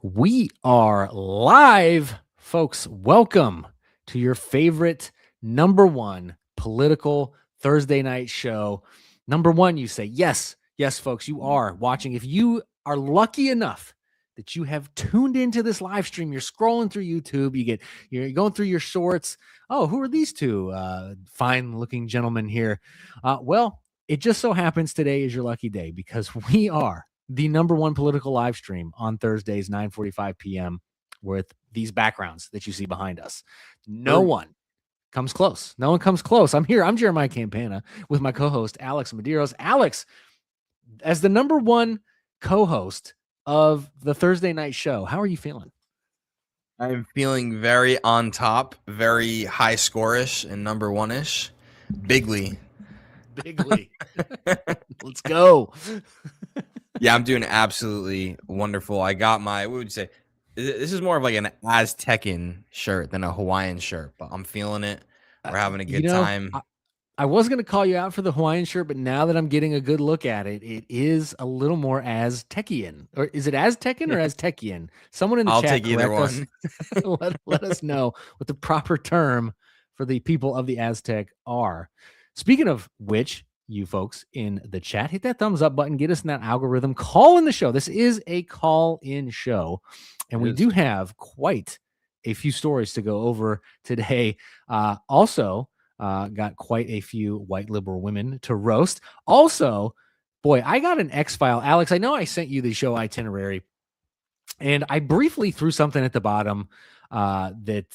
We are live, folks. Welcome to your favorite number one political Thursday night show. Number one, you say, yes, folks, you are watching. If you are lucky enough that you have tuned into this live stream, you're scrolling through YouTube, you're going through your shorts. Oh, who are these two fine looking gentlemen here? Well, it just so happens today is your lucky day because we are the number one political live stream on Thursdays, 9:45 p.m. with these backgrounds that you see behind us. No one comes close. No one comes close. I'm here. I'm Jeremiah Campana with my co-host, Alex Medeiros. Alex, as the number one co-host of the Thursday night show, how are you feeling? I'm feeling very on top, very high score-ish and number one-ish. Bigly. Let's go. Yeah, I'm doing absolutely wonderful. I got my, what would you say? This is more of like an Aztecan shirt than a Hawaiian shirt, but I'm feeling it. We're having a good time. I was going to call you out for the Hawaiian shirt, but now that I'm getting a good look at it, it is a little more Aztecian. Or is it Aztecan or Aztecian? Someone in the chat, take either one. let us know what the proper term for the people of the Aztec are. Speaking of which, you folks in the chat, hit that thumbs up button, get us in that algorithm, call in the show. This is a call-in show, and we do have quite a few stories to go over today. Also, got quite a few white liberal women to roast. Also, boy, I got an X-File. Alex, I know I sent you the show itinerary, and I briefly threw something at the bottom that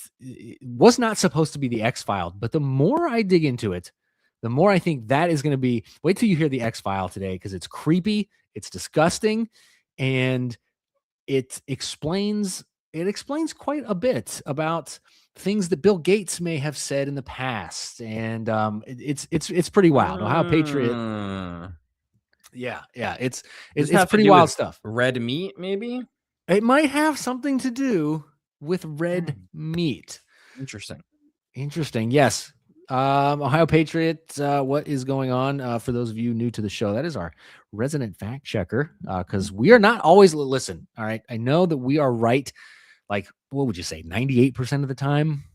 was not supposed to be the X-File, but the more I dig into it, the more I think that is going to be, wait till you hear the X-File today, because it's creepy, it's disgusting, and it explains quite a bit about things that Bill Gates may have said in the past. And it's pretty wild. Ohio Patriot. Yeah. It's pretty wild stuff. Red meat, maybe? It might have something to do with red meat. Interesting. Yes. Ohio Patriot, what is going on? For those of you new to the show, that is our resident fact checker, because we are not always, listen, all right, I know that we are right, like, what would you say, 98% of the time,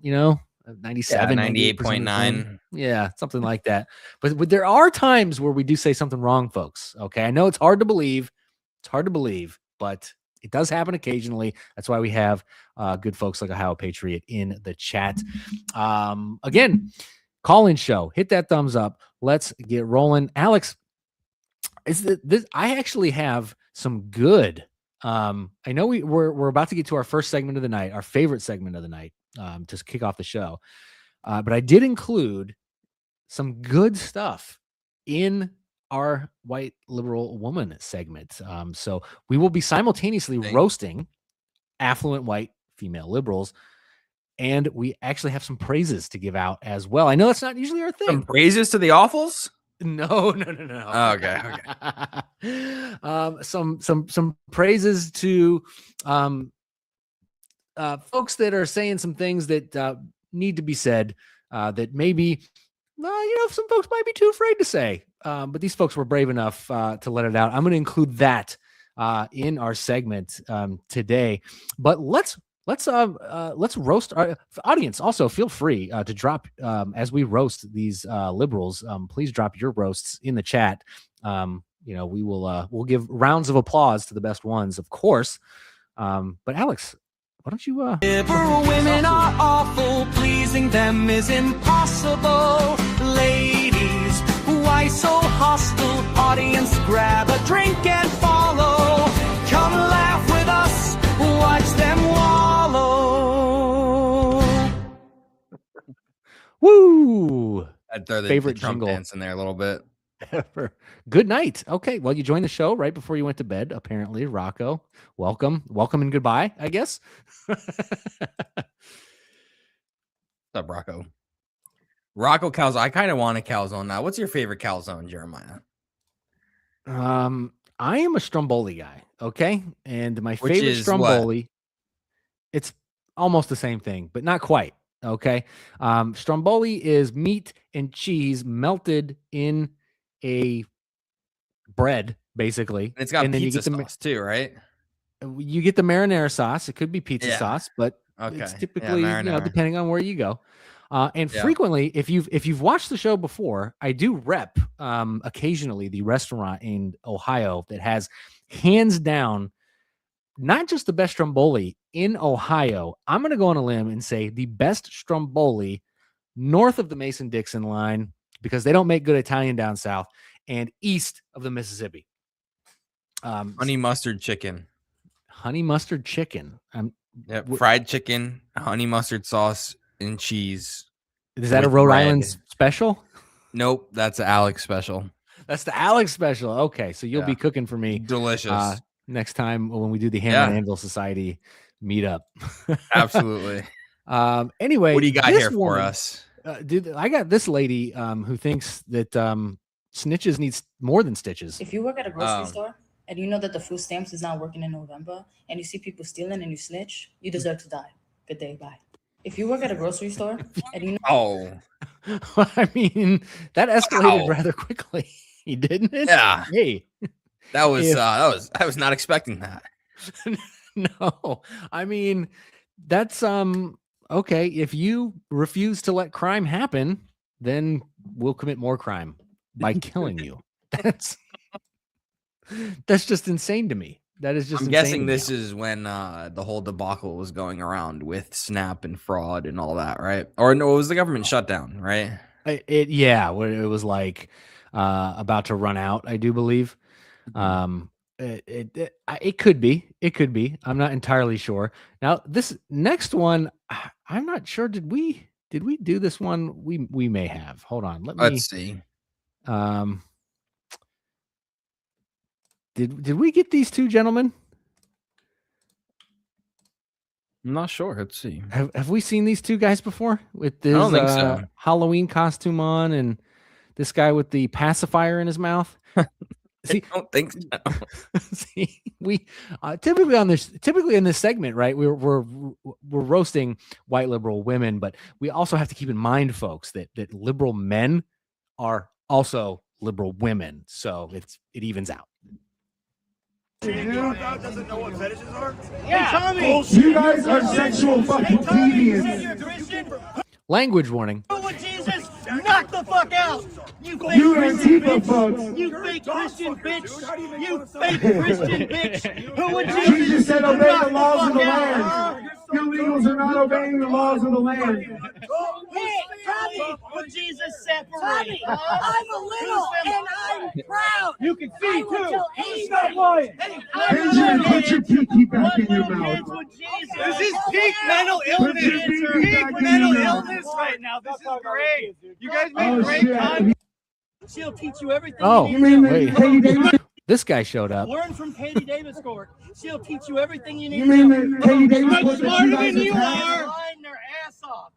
97, 98.9. Yeah, something like that. But there are times where we do say something wrong, folks. Okay, I know it's hard to believe, but it does happen occasionally. That's why we have good folks like Ohio Patriot in the chat. Again, call-in show. Hit that thumbs up. Let's get rolling. Alex, I actually have some good. I know we're about to get to our first segment of the night, our favorite segment of the night, to kick off the show. But I did include some good stuff in our white liberal woman segment. So we will be simultaneously roasting affluent white female liberals, and we actually have some praises to give out as well. I know that's not usually our thing. Some praises to the awfuls? No. Oh, okay. Some praises to folks that are saying some things that need to be said, that maybe some folks might be too afraid to say, but these folks were brave enough to let it out. I'm going to include that in our segment today. But let's roast our audience. Also, feel free to drop as we roast these liberals. Please drop your roasts in the chat. We will we'll give rounds of applause to the best ones, of course. But Alex, why don't you? Liberal women are awful, pleasing them is impossible. Ladies, why so hostile? Audience, grab a drink and follow. Come laugh with us, watch them wallow. Woo! I'd throw the favorite Trump jingle dance in there a little bit. Good night. Okay, well, you joined the show right before you went to bed, apparently. Rocco, welcome and goodbye, I guess. What's up, Rocco? Rocco calzone. I kind of want a calzone now. What's your favorite calzone, Jeremiah? I am a Stromboli guy, okay? And my favorite Stromboli, it's almost the same thing, but not quite, okay? Stromboli is meat and cheese melted in a bread, basically. And it's got pizza sauce too, right? You get the marinara sauce. It could be pizza Yeah. sauce, but Okay. it's Yeah, typically, marinara. depending on where you go. And Yeah. frequently, if you've watched the show before, I do rep occasionally the restaurant in Ohio that has hands down not just the best stromboli in Ohio. I'm going to go on a limb and say the best stromboli north of the Mason-Dixon line, because they don't make good Italian down south, and east of the Mississippi. Honey mustard chicken. Honey mustard chicken. Yep. Fried chicken, honey mustard sauce, and cheese. Is that a with Rhode bread. Island special? Nope, that's an Alex special. That's the Alex special. Okay, so you'll be cooking for me Delicious. next time when we do the Hammer and Anvil Society meetup. Absolutely. Anyway, what do you got here for us? Dude, I got this lady who thinks that snitches needs more than stitches. If you work at a grocery store and you know that the food stamps is not working in November and you see people stealing and you snitch, you deserve to die. Good day, bye. If you work at a grocery store and you know I mean, that escalated rather quickly, didn't it? Yeah. Hey. I was not expecting that. No. I mean, that's okay. If you refuse to let crime happen, then we'll commit more crime by killing you. That's just insane to me. That is just I'm guessing this is when the whole debacle was going around with Snap and fraud and all that, right? Or no, it was the government shutdown, right? It was like about to run out, I do believe. It could be. I'm not entirely sure. Now, this next one, I'm not sure. Did we do this one? We may have. Hold on. Let's see. Did we get these two gentlemen? I'm not sure. Let's see. Have we seen these two guys before with this I don't think so. Halloween costume on and this guy with the pacifier in his mouth? See, I don't think so. See, we typically in this segment, right? We're roasting white liberal women, but we also have to keep in mind, folks, that liberal men are also liberal women, so it evens out. Doesn't know what fetishes are? Yeah, Tommy, you guys are sexual fucking deviants. Language warning. Jesus, knock the fuck out! You Antifa folks. You fake Christian bitch! You fake Christian bitch! Who would Jesus said obey the laws of the out, land. Illegals are not obeying the laws of the land. Hey, Tommy! Would Jesus separate? I'm a little and I'm proud. You can see too! Stop lying. Benjamin, put your pinky back in your mouth. This is peak mental Put your illness. pinky Peak back in mental your mouth. illness right now. This is great. You guys make Oh, great shit. content. She'll teach you everything. Oh, you You need mean to that know. Katie Davis? This guy showed up. Learn from Katie Davis Court. She'll teach you everything you need You to mean know. that Katie Davis Much was the smarter than you 2010? are. Line their ass off.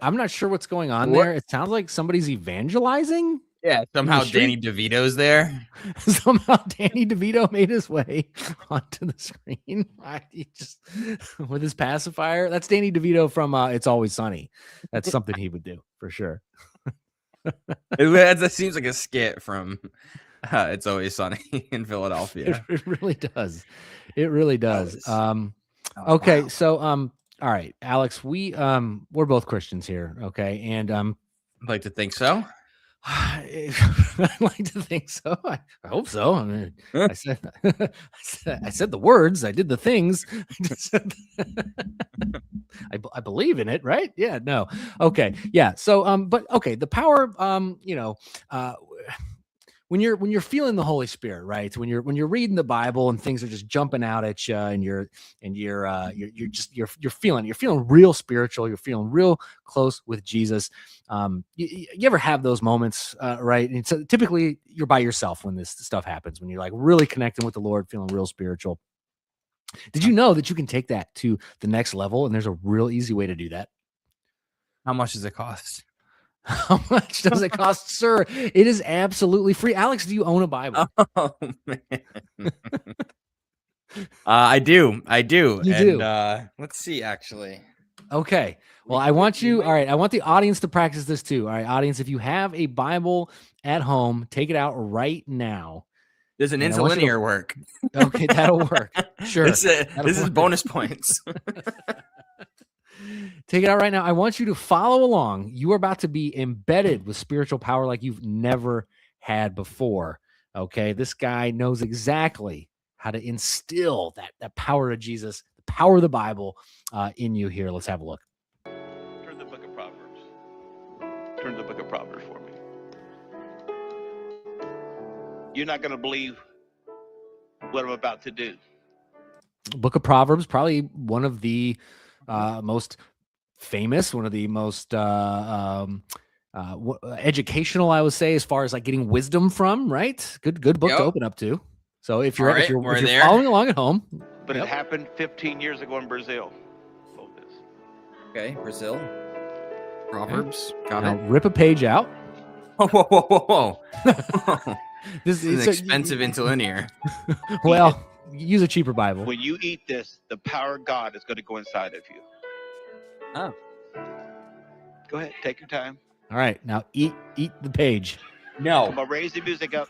I'm not sure what's going on What? there. It sounds like somebody's evangelizing. Yeah, somehow street? Danny DeVito's there. Somehow Danny DeVito made his way onto the screen. He just with his pacifier. That's Danny DeVito from It's Always Sunny. That's something he would do for sure. That seems like a skit from It's Always Sunny in Philadelphia. It really does. It really does. Oh, Okay, wow. so all right, Alex, we're both Christians here, okay? And I'd like to think so. I'd like to think so. I hope so. I mean, I said the words. I did the things. I believe in it, right? Yeah. No. Okay. Yeah. So, but okay. The power. When you're feeling the Holy Spirit, right? When you're reading the Bible and things are just jumping out at you, and you're feeling real spiritual. You're feeling real close with Jesus. You ever have those moments, right? And so typically you're by yourself when this stuff happens. When you're like really connecting with the Lord, feeling real spiritual. Did you know that you can take that to the next level? And there's a real easy way to do that. How much does it cost? How much does it cost, sir? It is absolutely free. Alex, do you own a Bible? Oh man. I do. You and do? Let's see actually. Okay. Well, I want you. All right. I want the audience to practice this too. All right, audience, if you have a Bible at home, take it out right now Does an And I want you to- interlinear work? Okay, that'll work. Sure. This is work. bonus points. Take it out right now. I want you to follow along. You are about to be embedded with spiritual power like you've never had before. Okay. This guy knows exactly how to instill that power of Jesus, the power of the Bible in you here. Let's have a look. Turn the book of Proverbs. Turn the book of Proverbs for me. You're not going to believe what I'm about to do. Book of Proverbs, probably one of the most famous, one of the most educational, I would say, as far as like getting wisdom from, right? Good book to open up to. So if you're, All right, if you're there. following along at home, But it happened 15 years ago in Brazil. Hold this. Okay, Brazil. Proverbs. Got now it. rip a page out. Whoa, whoa, whoa, whoa, whoa. This This is an expensive interlinear. Well, use a cheaper Bible. When you eat this, the power of God is going to go inside of you. Oh. Go ahead, take your time. All right, now eat the page. No. Come on, raise the music up.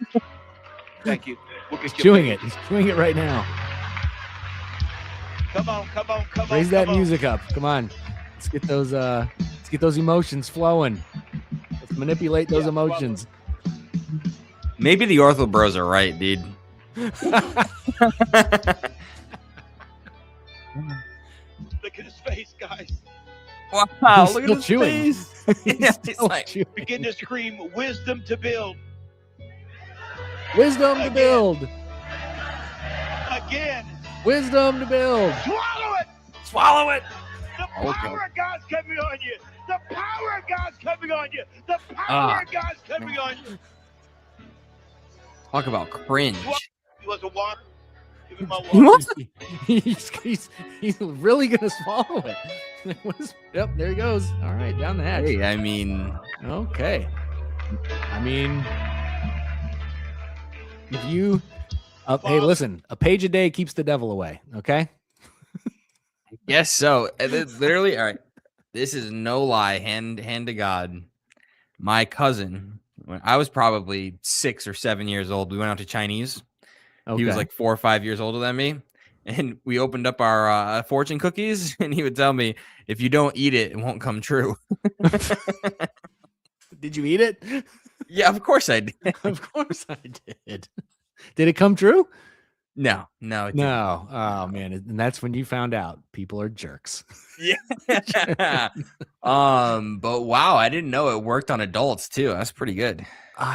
Thank you. We'll He's get you chewing a it. He's chewing it right now. Come on, come on, come on. Raise that come on. music up. Come on. Let's get those emotions flowing. Let's manipulate those emotions. Maybe the Ortho Bros are right, dude. Look at his face, guys. Wow, He's look still at his chewing. face. He's Yeah, he's still like, chewing. Begin to scream wisdom to build. Wisdom to build. Again. Wisdom to build. Swallow it. swallow it. The Okay. power of God's coming on you. The power of God's coming on you. The power of God's coming on you. Talk about cringe. You want some water? Give me my He water. wants he's really gonna swallow it. Yep, there he goes. All right, down the hatch. Hey, I mean, Okay. I mean, if you, hey, listen, a page a day keeps the devil away. Okay. yes. So literally, all right. This is no lie. Hand to God. My cousin, when I was probably 6 or 7 years old, we went out to Chinese. Okay. He was like 4 or 5 years older than me. And we opened up our fortune cookies, and he would tell me, if you don't eat it, it won't come true. Did you eat it? Yeah, of course I did. Of course I did. Did it come true? No, it didn't. No. Oh man, and that's when you found out people are jerks. Yeah. But wow, I didn't know it worked on adults too. That's pretty good.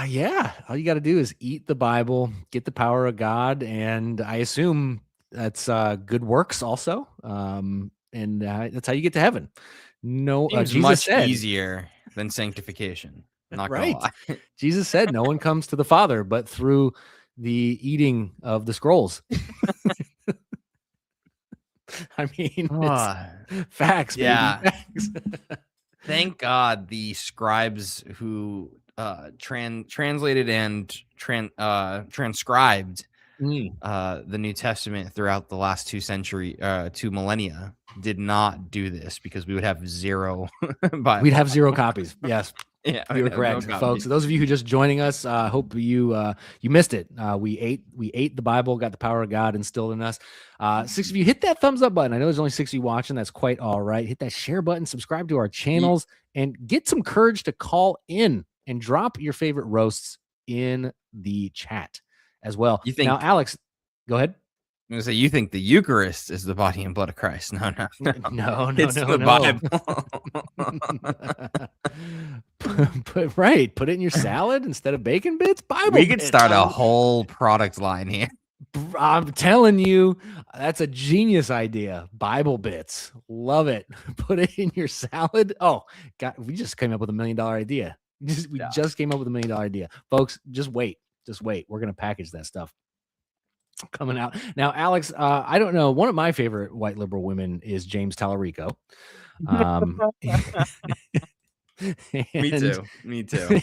Yeah. All you got to do is eat the Bible, get the power of God, and I assume that's good works also. And that's how you get to heaven. No, Seems Jesus much said, easier than sanctification. Not Right. gonna lie. Jesus said, no one comes to the Father but through the eating of the scrolls. I mean, it's facts, baby. Yeah. Facts. Thank God the scribes who translated and transcribed the New Testament throughout the last 2 millennia did not do this, because we would have zero Bible. We'd have 0 copies. Yes. Yeah, You were we'd have no correct, copies. folks. Those of you who just joining us, hope you missed it. We ate the Bible, got the power of God instilled in us. 6 of you, hit that thumbs up button. I know there's only 6 of you watching. That's quite all right. Hit that share button, subscribe to our channels, and get some courage to call in and drop your favorite roasts in the chat as well. You think- now, Alex, go ahead. I'm gonna say, you think the Eucharist is the body and blood of Christ? No. No, It's the Bible. Put it in your salad instead of bacon bits. Bible. We could bits. start a whole product line here. I'm telling you, that's a genius idea. Bible bits. Love it. Put it in your salad. Oh, God, we just came up with $1 million idea. We just came up with $1 million idea. Folks, just wait. Just wait. We're going to package that stuff coming out. Now, Alex, I don't know. One of my favorite white liberal women is James Tallarico. Me too.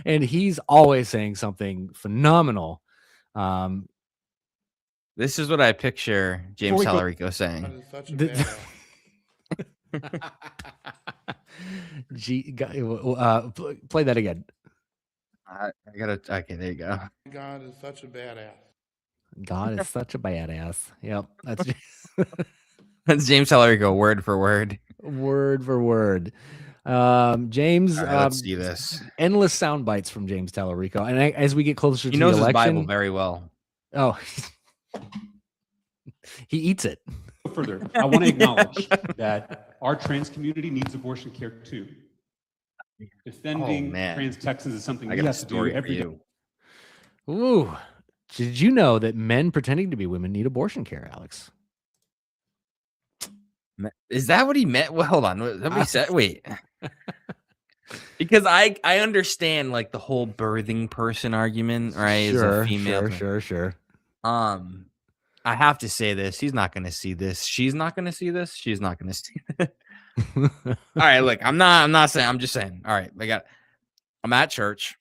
And he's always saying something phenomenal. This is what I picture James Before Tallarico saying. Play that again. I gotta. Okay, there you go. God is such a badass. God is such a badass. Yep, that's That's James Tellerico, word for word. word for word. James, All right, let's see this. endless sound bites from James Tellerico, and as we get closer He to knows the his election, Bible very well. oh, he eats it. Further, I want to acknowledge that our trans community needs abortion care too. Defending trans Texans is something I we got a have to do story for every day. you. Ooh, did you know that men pretending to be women need abortion care, Alex? Is that what he meant? Well, hold on. Somebody said, wait. Because I understand like the whole birthing person argument, right? As a female. Sure. I have to say this. He's not going to see this. She's not going to see this. She's not going to see this. All right, look, I'm not saying. I'm just saying. All right, I'm at church,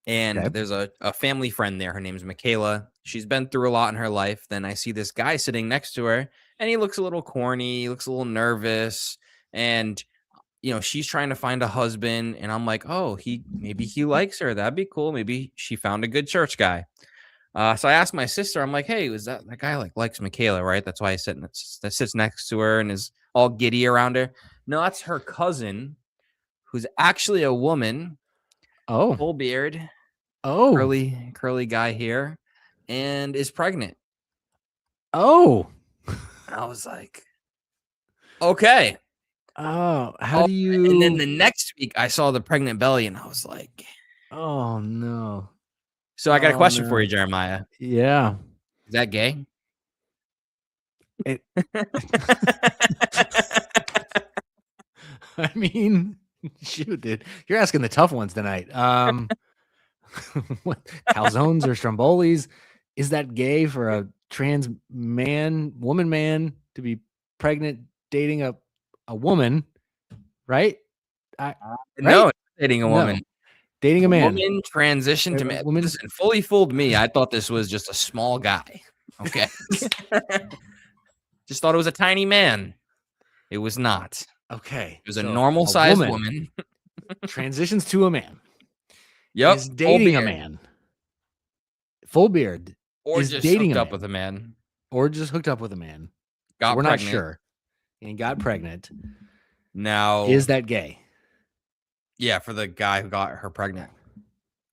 and there's a family friend there. Her name's Michaela. She's been through a lot in her life. Then I see this guy sitting next to her, and he looks a little corny. He looks a little nervous, and she's trying to find a husband, and I'm like, oh, maybe he likes her. That'd be cool. Maybe she found a good church guy. So I asked my sister, I'm like, hey, was that guy likes Michaela, right? That's why that sits next to her and is all giddy around her. No, that's her cousin, who's actually a woman. Oh, full beard. Oh, curly guy here, and is pregnant. Oh, and I was like, okay. Oh, how do you? And then the next week, I saw the pregnant belly, and I was like, oh no. So I got a question for you, Jeremiah. Yeah. Is that gay? I mean, shoot, dude. You're asking the tough ones tonight. What, calzones or strombolis? Is that gay for a trans woman man to be pregnant dating a woman? Right? No, it's dating a woman. No. Dating a man. Woman transitioned to man. Listen, fully fooled me. I thought this was just a small guy. Okay. Just thought it was a tiny man. It was not. Okay. It was a normal sized woman. Transitions to a man. Yep. Is dating a man. Full beard. Or is just dating hooked up with a man. Or just hooked up with a man. We're pregnant. Not sure. And got pregnant. Now, is that gay? Yeah, for the guy who got her pregnant.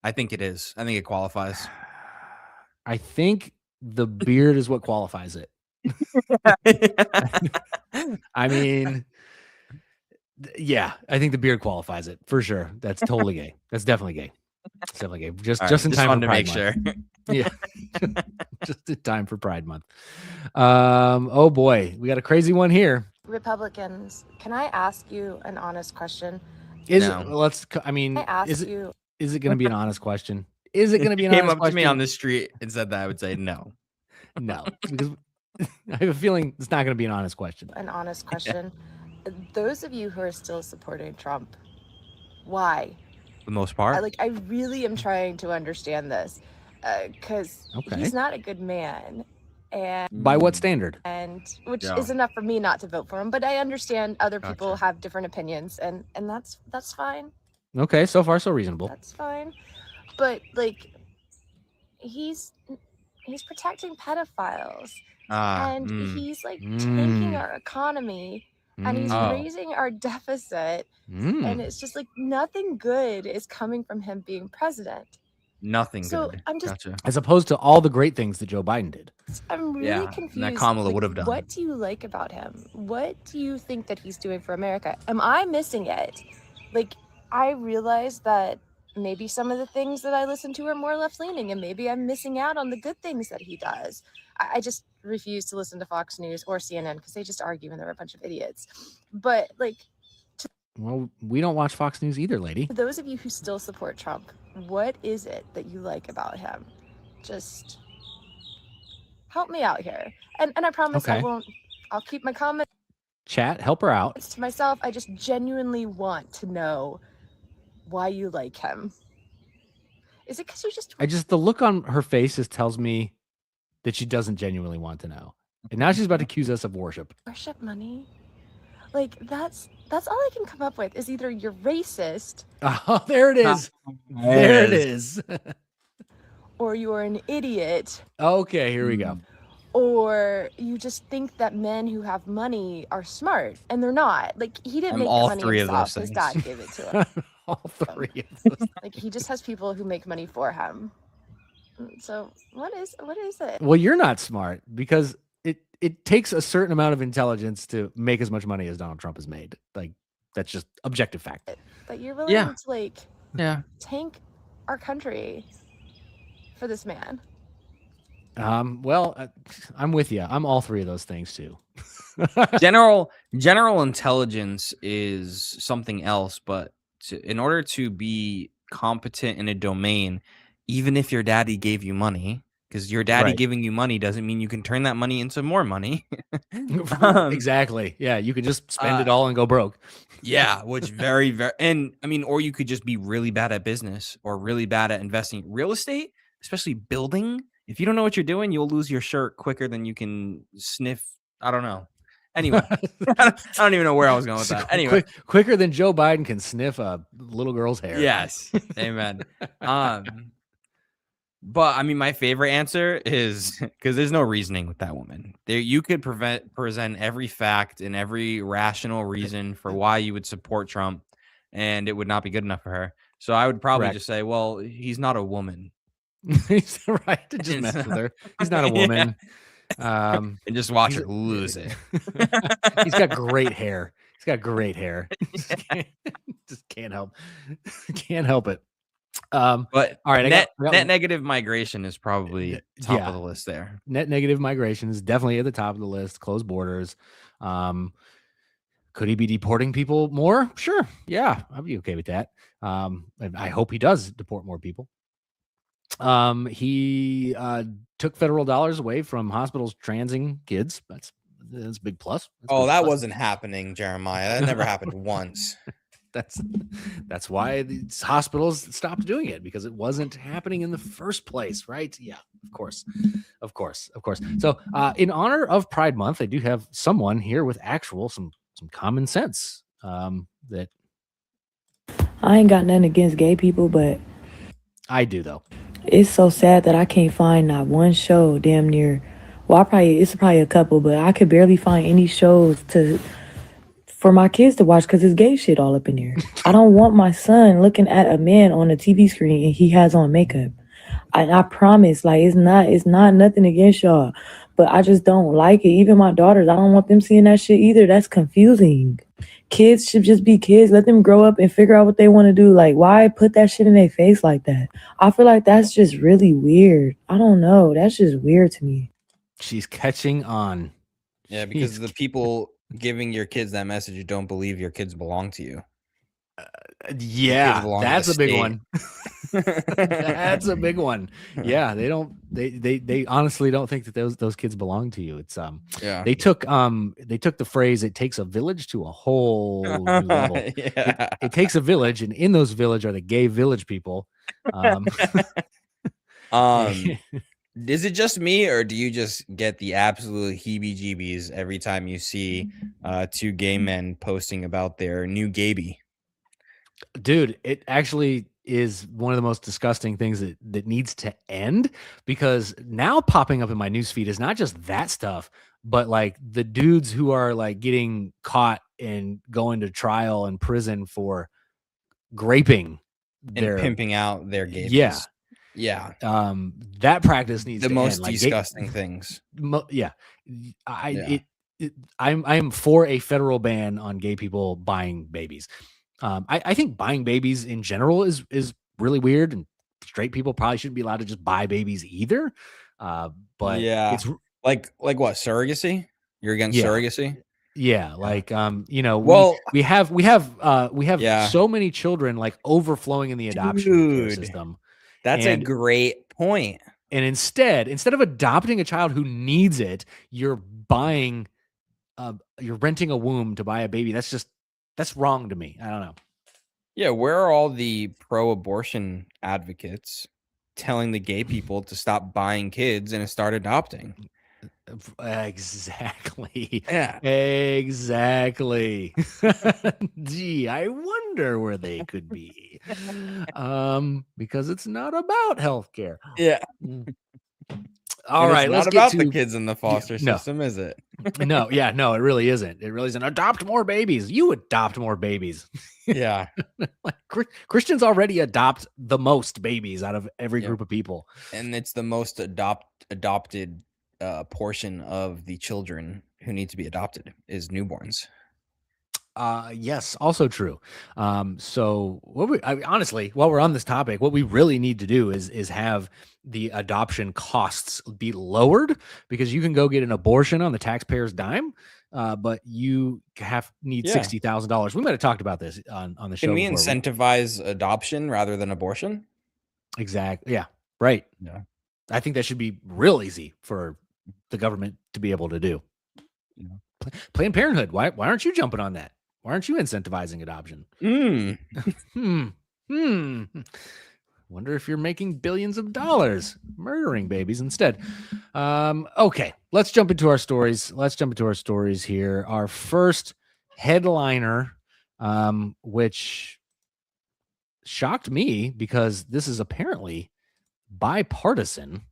I think it is. I think it qualifies. I think the beard is what qualifies it. I mean, yeah, I think the beard qualifies it for sure. That's totally gay. That's definitely gay. It's definitely gay. Just in time for Pride Month. Sure. Yeah, just in time for Pride Month. Oh boy, we got a crazy one here. Republicans, can I ask you an honest question? Is it going to be an honest question? Is it going to be an honest question? Came up to me on the street and said that, I would say no. No, because I have a feeling it's not going to be an honest question. An honest question. Those of you who are still supporting Trump, why? For the most part. I really am trying to understand this because he's not a good man. And by what standard? And which is enough for me not to vote for him. But I understand other people have different opinions, and that's fine. Okay, so far so reasonable. That's fine. But he's protecting pedophiles, and he's tanking our economy, and he's raising our deficit, and it's just nothing good is coming from him being president. Nothing so good. I'm just as opposed to all the great things that Joe Biden did. I'm really confused. And that Kamala would have done. What do you like about him? What do you think that he's doing for America? Am I missing it? I realize that maybe some of the things that I listen to are more left-leaning, and maybe I'm missing out on the good things that he does. I just refuse to listen to Fox News or CNN because they just argue and they're a bunch of idiots. But well, we don't watch Fox News either, lady. For those of you who still support Trump, what is it that you like about him? Just help me out here. And I promise I'll keep my comments. Chat, help her out. To myself, I just genuinely want to know why you like him. Is it because you just... the look on her face just tells me that she doesn't genuinely want to know. And now she's about to accuse us of worship. Worship money? That's all I can come up with is either you're racist. Oh, there it is. There it is. Or you're an idiot. Okay, here we go. Or you just think that men who have money are smart, and they're not. Like, he didn't make all money three of himself. those His things. dad gave it to him. All three of those. Like, he just has people who make money for him. So what is it? Well, you're not smart because it takes a certain amount of intelligence to make as much money as Donald Trump has made. Like, that's just objective fact. That you're willing to, like, tank our country for this man. Well, I'm with you. I'm all three of those things too. General intelligence is something else, but in order to be competent in a domain, even if your daddy gave you money, because your daddy giving you money doesn't mean you can turn that money into more money. Exactly. Yeah, you could just spend it all and go broke. Yeah, which very, and I mean, or you could just be really bad at business or really bad at investing. Real estate, especially building. If you don't know what you're doing, you'll lose your shirt quicker than you can sniff. I don't know. Anyway, I don't even know where I was going with that. Anyway, quicker than Joe Biden can sniff a little girl's hair. Yes, amen. But I mean, my favorite answer is because there's no reasoning with that woman. There, you could present every fact and every rational reason for why you would support Trump, and it would not be good enough for her. So I would probably just say, well, he's not a woman. He's right to just mess with her. He's not a woman. And just watch her lose it. He's got great hair. He's got great hair. Just can't help it. But all right, net negative migration is probably top of the list there. Net negative migration is definitely at the top of the list. Closed borders. Could he be deporting people more? Sure. Yeah, I'd be okay with that. And I hope he does deport more people. He took federal dollars away from hospitals transing kids. That's a big plus. That wasn't happening, Jeremiah. That never happened once. That's why these hospitals stopped doing it, because it wasn't happening in the first place, right? Yeah, of course. So, in honor of Pride Month, I do have someone here with some common sense. That I ain't got nothing against gay people, but I do though. It's so sad that I can't find not one show damn near. Well, it's probably a couple, but I could barely find any shows for my kids to watch because it's gay shit all up in here. I don't want my son looking at a man on a TV screen and he has on makeup. I promise, like, it's not nothing against y'all, but I just don't like it. Even my daughters, I don't want them seeing that shit either. That's confusing. Kids should just be kids. Let them grow up and figure out what they want to do. Like, why put that shit in their face like that? I feel like that's just really weird. I don't know. That's just weird to me. She's catching on. Yeah, because the people giving your kids that message don't believe your kids belong to you. Yeah, that's a big one. That's a big one. Yeah, they honestly don't think that those kids belong to you. It's they took the phrase "it takes a village" to a whole new level. Yeah. It takes a village, and in those village are the gay village people. Is it just me, or do you just get the absolute heebie-jeebies every time you see two gay men posting about their new gaby? Dude, it actually is one of the most disgusting things that needs to end, because now popping up in my newsfeed is not just that stuff, but like the dudes who are like getting caught and going to trial and prison for graping and pimping out their gays. Yeah. That practice needs the to most end. disgusting things. I'm for a federal ban on gay people buying babies. I think buying babies in general is really weird, and straight people probably shouldn't be allowed to just buy babies either. But yeah, it's like what, surrogacy? You're against surrogacy? Yeah, like well, we have so many children like overflowing in the adoption system. That's a great point. And instead of adopting a child who needs it, you're renting a womb to buy a baby. That's wrong to me. I don't know. Yeah, where are all the pro-abortion advocates telling the gay people to stop buying kids and start adopting? Exactly. Yeah. Exactly. Gee, I wonder where they could be. Because it's not about healthcare. Yeah. All And right, it's let's not get about to the kids in the foster no. system, is it? No, yeah, no, it really isn't. It really isn't. Adopt more babies. You adopt more babies. Yeah. Like, Christians already adopt the most babies out of every Yep. group of people. And it's the most adopted portion of the children who need to be adopted is newborns. Yes, also true. So honestly, while we're on this topic, what we really need to do is have the adoption costs be lowered, because you can go get an abortion on the taxpayer's dime, but you need Yeah. $60,000. We might have talked about this on the show. Can we before. incentivize adoption rather than abortion? Exactly. Yeah. Right. Yeah. I think that should be real easy for the government to be able to do. Yeah. Planned Parenthood. Why aren't you jumping on that? Why aren't you incentivizing adoption? Wonder if you're making billions of dollars murdering babies instead. Okay, let's jump into our stories. Here. Our first headliner, which shocked me because this is apparently bipartisan.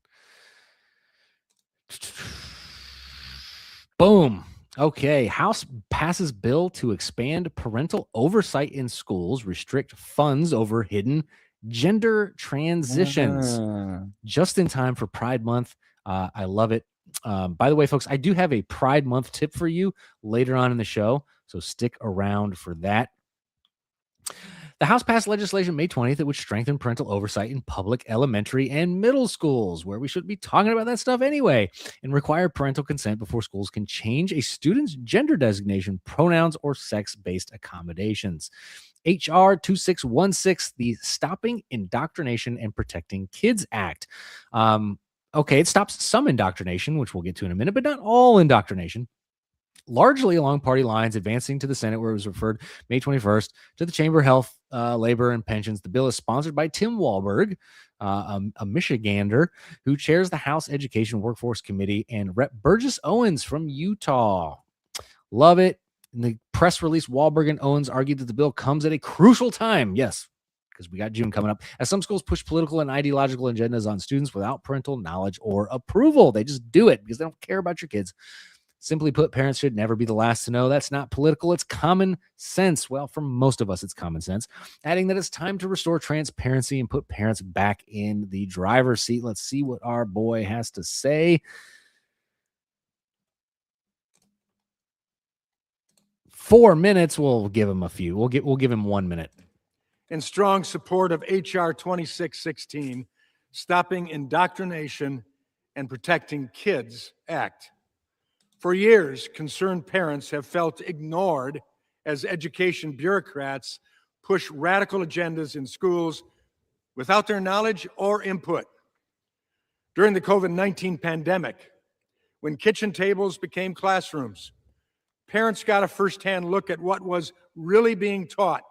Boom. Okay, House passes bill to expand parental oversight in schools, restrict funds over hidden gender transitions. Just in time for Pride Month. I love it. By the way, folks, I do have a Pride Month tip for you later on in the show, so stick around for that. The House passed legislation May 20th that would strengthen parental oversight in public elementary and middle schools, where we should be talking about that stuff anyway, and require parental consent before schools can change a student's gender designation, pronouns, or sex-based accommodations. HR 2616, the Stopping Indoctrination and Protecting Kids Act. Okay, it stops some indoctrination, which we'll get to in a minute, but not all indoctrination. Largely along party lines, advancing to the Senate, where it was referred May 21st to the Chamber of Health, Labor, and Pensions. The bill is sponsored by Tim Walberg, a Michigander who chairs the House Education Workforce Committee, and Rep. Burgess Owens from Utah. Love it. In the press release, Walberg and Owens argued that the bill comes at a crucial time. Yes, because we got June coming up, as some schools push political and ideological agendas on students without parental knowledge or approval. They just do it because they don't care about your kids. Simply put, parents should never be the last to know. That's not political. It's common sense. Well, for most of us, it's common sense. Adding that it's time to restore transparency and put parents back in the driver's seat. Let's see what our boy has to say. 4 minutes. We'll give him a few. We'll give him 1 minute. In strong support of HR 2616, Stopping Indoctrination and Protecting Kids Act. For years, concerned parents have felt ignored as education bureaucrats push radical agendas in schools without their knowledge or input. During the COVID-19 pandemic, when kitchen tables became classrooms, parents got a firsthand look at what was really being taught.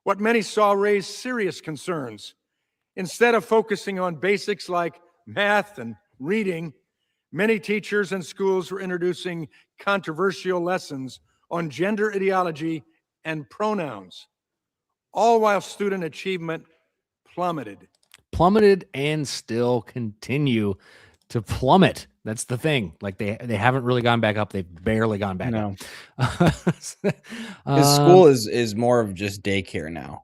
What many saw raised serious concerns. Instead of focusing on basics like math and reading, many teachers and schools were introducing controversial lessons on gender ideology and pronouns, all while student achievement plummeted. Plummeted and still continue to plummet. That's the thing. Like they haven't really gone back up. They've barely gone back up. His school is more of just daycare now.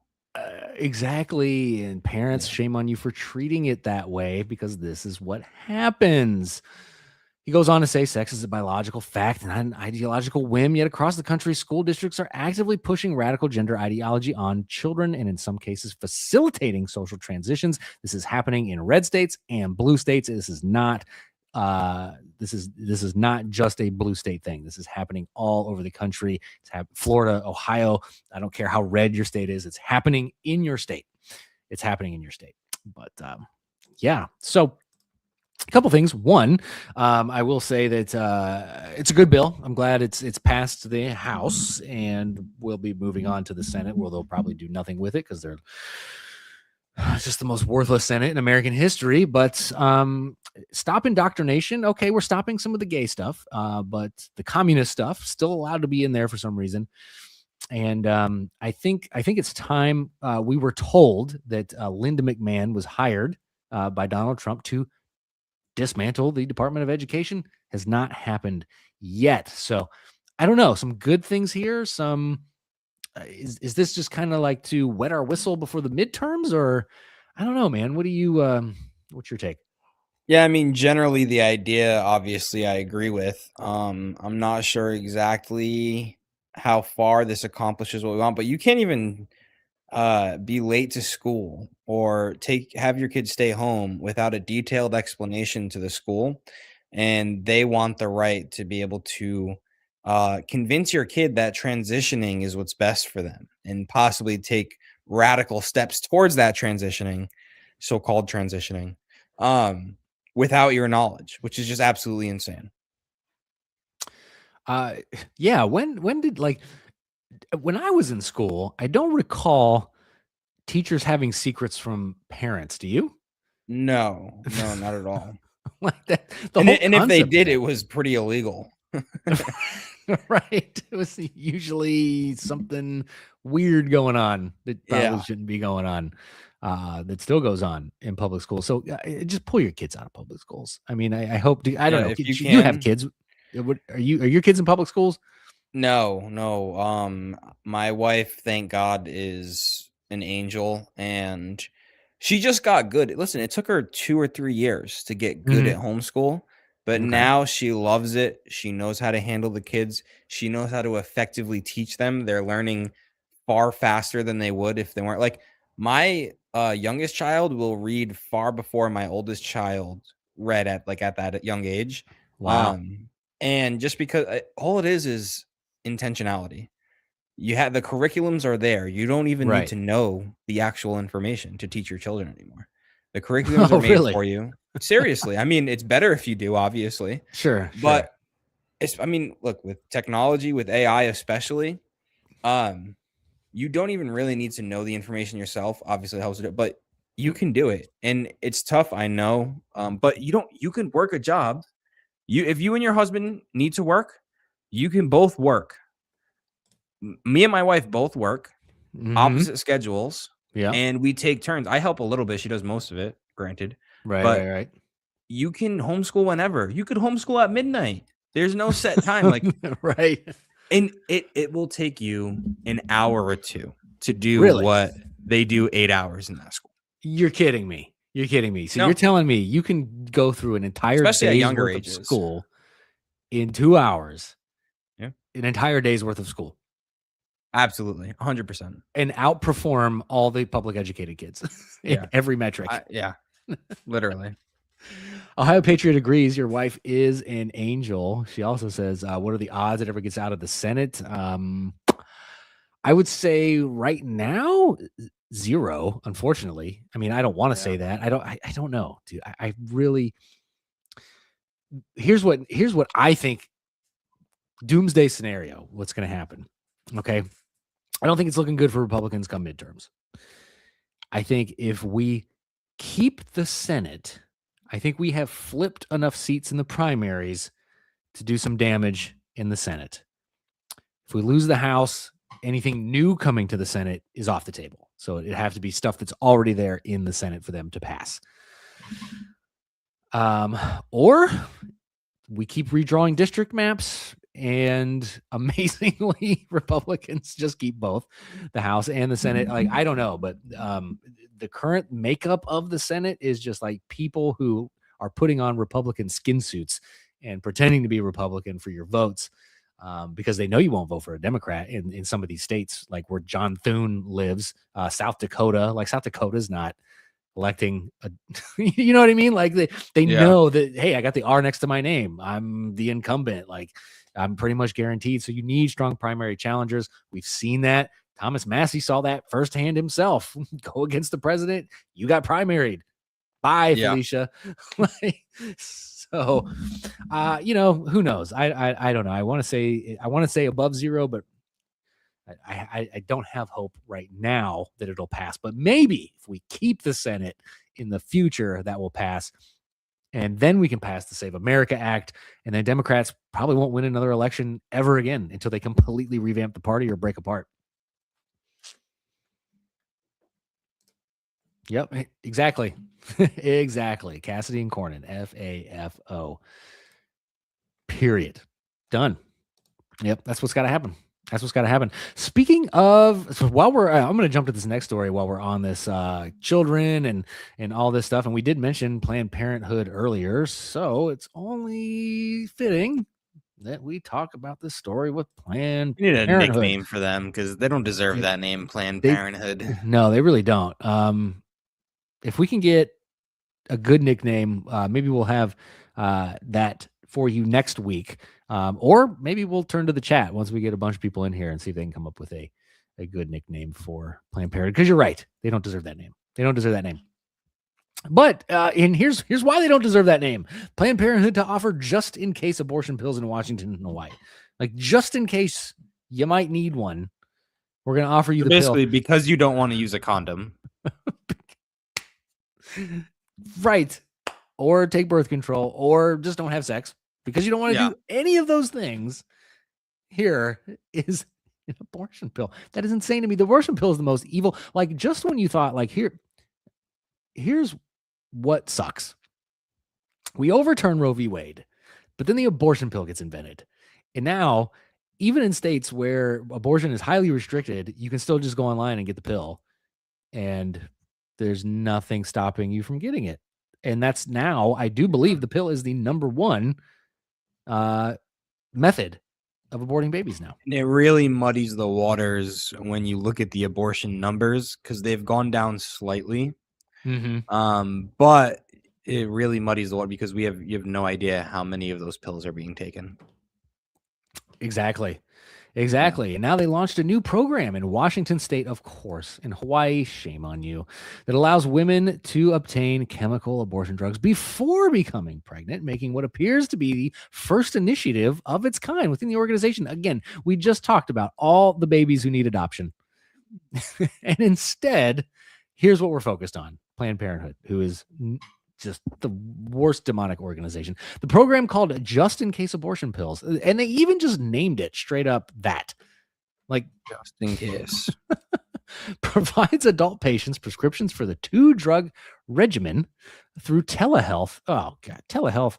Exactly. And parents, shame on you for treating it that way, because this is what happens. He goes on to say sex is a biological fact and not an ideological whim, yet across the country, school districts are actively pushing radical gender ideology on children and in some cases facilitating social transitions. This is happening in red states and blue states. This is not just a blue state thing. This is happening all over the country. It's Florida, Ohio. I don't care how red your state is. It's happening in your state. It's happening in your state. But yeah, so a couple things. One, I will say that it's a good bill. I'm glad it's passed the House, and we'll be moving on to the Senate, where they'll probably do nothing with it because they're It's just the most worthless Senate in American history. But stop indoctrination. Okay, we're stopping some of the gay stuff, but the communist stuff still allowed to be in there for some reason. And I think it's time. We were told that Linda McMahon was hired by Donald Trump to dismantle the Department of Education. Has not happened yet. So I don't know. Some good things here. Some is this just kind of like to wet our whistle before the midterms, or I don't know, man. What do you? What's your take? Yeah, I mean, generally the idea, obviously, I agree with. I'm not sure exactly how far this accomplishes what we want, but you can't even be late to school or have your kids stay home without a detailed explanation to the school, and they want the right to be able to convince your kid that transitioning is what's best for them and possibly take radical steps towards that transitioning, so-called transitioning, without your knowledge, which is just absolutely insane. Yeah. When did when I was in school, I don't recall teachers having secrets from parents. Do you? No, not at all. Like that. And if they did, it was pretty illegal. Right. It was usually something weird going on that probably shouldn't be going on. That still goes on in public schools. So just pull your kids out of public schools. I mean, I hope. I don't know. If You have kids. Are your kids in public schools? No. My wife, thank God, is an angel, and she just got good. Listen, it took her 2 or 3 years to get good at homeschool, but now she loves it. She knows how to handle the kids. She knows how to effectively teach them. They're learning far faster than they would if they weren't. Like, my youngest child will read far before my oldest child read at that young age. Wow. And just because all it is intentionality. You have the curriculums are there. You don't even need to know the actual information to teach your children anymore. The curriculums are made for you. Seriously. I mean, it's better if you do, obviously. Sure. But look, with technology, with AI especially, you don't even really need to know the information yourself. Obviously, it helps with it, but you can do it. And it's tough, I know. But you can work a job. If you and your husband need to work, you can both work. Me and my wife both work opposite schedules, and we take turns. I help a little bit. She does most of it, granted. Right. You can homeschool whenever. You could homeschool at midnight. There's no set time. Right. And it will take you an hour or two to do what they do 8 hours in that school. You're kidding me. So you're telling me you can go through an entire day's worth of school in 2 hours. Yeah. An entire day's worth of school. Absolutely. 100%. And outperform all the public educated kids in every metric. Literally. Ohio Patriot agrees. Your wife is an angel. She also says, what are the odds it ever gets out of the Senate? I would say right now, 0, unfortunately. I mean, I don't want to say that. I don't know, dude. I really, here's what I think. Doomsday scenario. What's going to happen? Okay. I don't think it's looking good for Republicans come midterms. I think if we keep the Senate, I think we have flipped enough seats in the primaries to do some damage in the Senate. If we lose the House, anything new coming to the Senate is off the table. So it'd have to be stuff that's already there in the Senate for them to pass. Or we keep redrawing district maps, and amazingly, Republicans just keep both the House and the Senate. Like, I don't know, but the current makeup of the Senate is just like people who are putting on Republican skin suits and pretending to be Republican for your votes, because they know you won't vote for a Democrat in some of these states, like where John Thune lives, South Dakota. Like, South Dakota's not electing you know what I mean? Like, they know that, hey, I got the R next to my name. I'm the incumbent. Like, I'm pretty much guaranteed. So you need strong primary challengers. We've seen that. Thomas Massey saw that firsthand himself. Go against the president. You got primaried. Bye, Felicia. So, who knows? I don't know. I want to say above 0, but I don't have hope right now that it'll pass, but maybe if we keep the Senate in the future, that will pass. And then we can pass the Save America Act. And then Democrats probably won't win another election ever again until they completely revamp the party or break apart. Yep, exactly. Exactly. Cassidy and Cornyn, FAFO. Period. Done. Yep, that's what's got to happen. That's what's got to happen. Speaking of, so while we're, I'm going to jump to this next story while we're on this children and all this stuff. And we did mention Planned Parenthood earlier, so it's only fitting that we talk about this story with Planned You need a Parenthood. nickname for them because they don't deserve that name, Planned They- Parenthood. No, they really don't. If we can get a good nickname, maybe we'll have that for you next week. Or maybe we'll turn to the chat once we get a bunch of people in here and see if they can come up with a good nickname for Planned Parenthood. Because you're right, they don't deserve that name. They don't deserve that name. But and here's why they don't deserve that name. Planned Parenthood to offer just in case abortion pills in Washington and Hawaii. Like just in case you might need one, we're going to offer you the Basically, pill. because you don't want to use a condom. Right. Or take birth control, or just don't have sex because you don't want to do any of those things. Here is an abortion pill. That is insane to me. The abortion pill is the most evil. Like, just when you thought, like, here's what sucks. We overturn Roe v. Wade, but then the abortion pill gets invented. And now, even in states where abortion is highly restricted, you can still just go online and get the pill. And there's nothing stopping you from getting it. And that's now, I do believe the pill is the number one method of aborting babies now. And it really muddies the waters when you look at the abortion numbers because they've gone down slightly. But it really muddies the water because you have no idea how many of those pills are being taken. Exactly. And now they launched a new program in Washington State, of course, in Hawaii, shame on you, that allows women to obtain chemical abortion drugs before becoming pregnant, making what appears to be the first initiative of its kind within the organization. Again, we just talked about all the babies who need adoption. And instead, here's what we're focused on. Planned Parenthood, who is just the worst demonic organization. The program called Just in Case Abortion Pills. And they even just named it straight up that. Like, Just in case. Provides adult patients prescriptions for the 2-drug regimen through telehealth. Oh, God. Telehealth.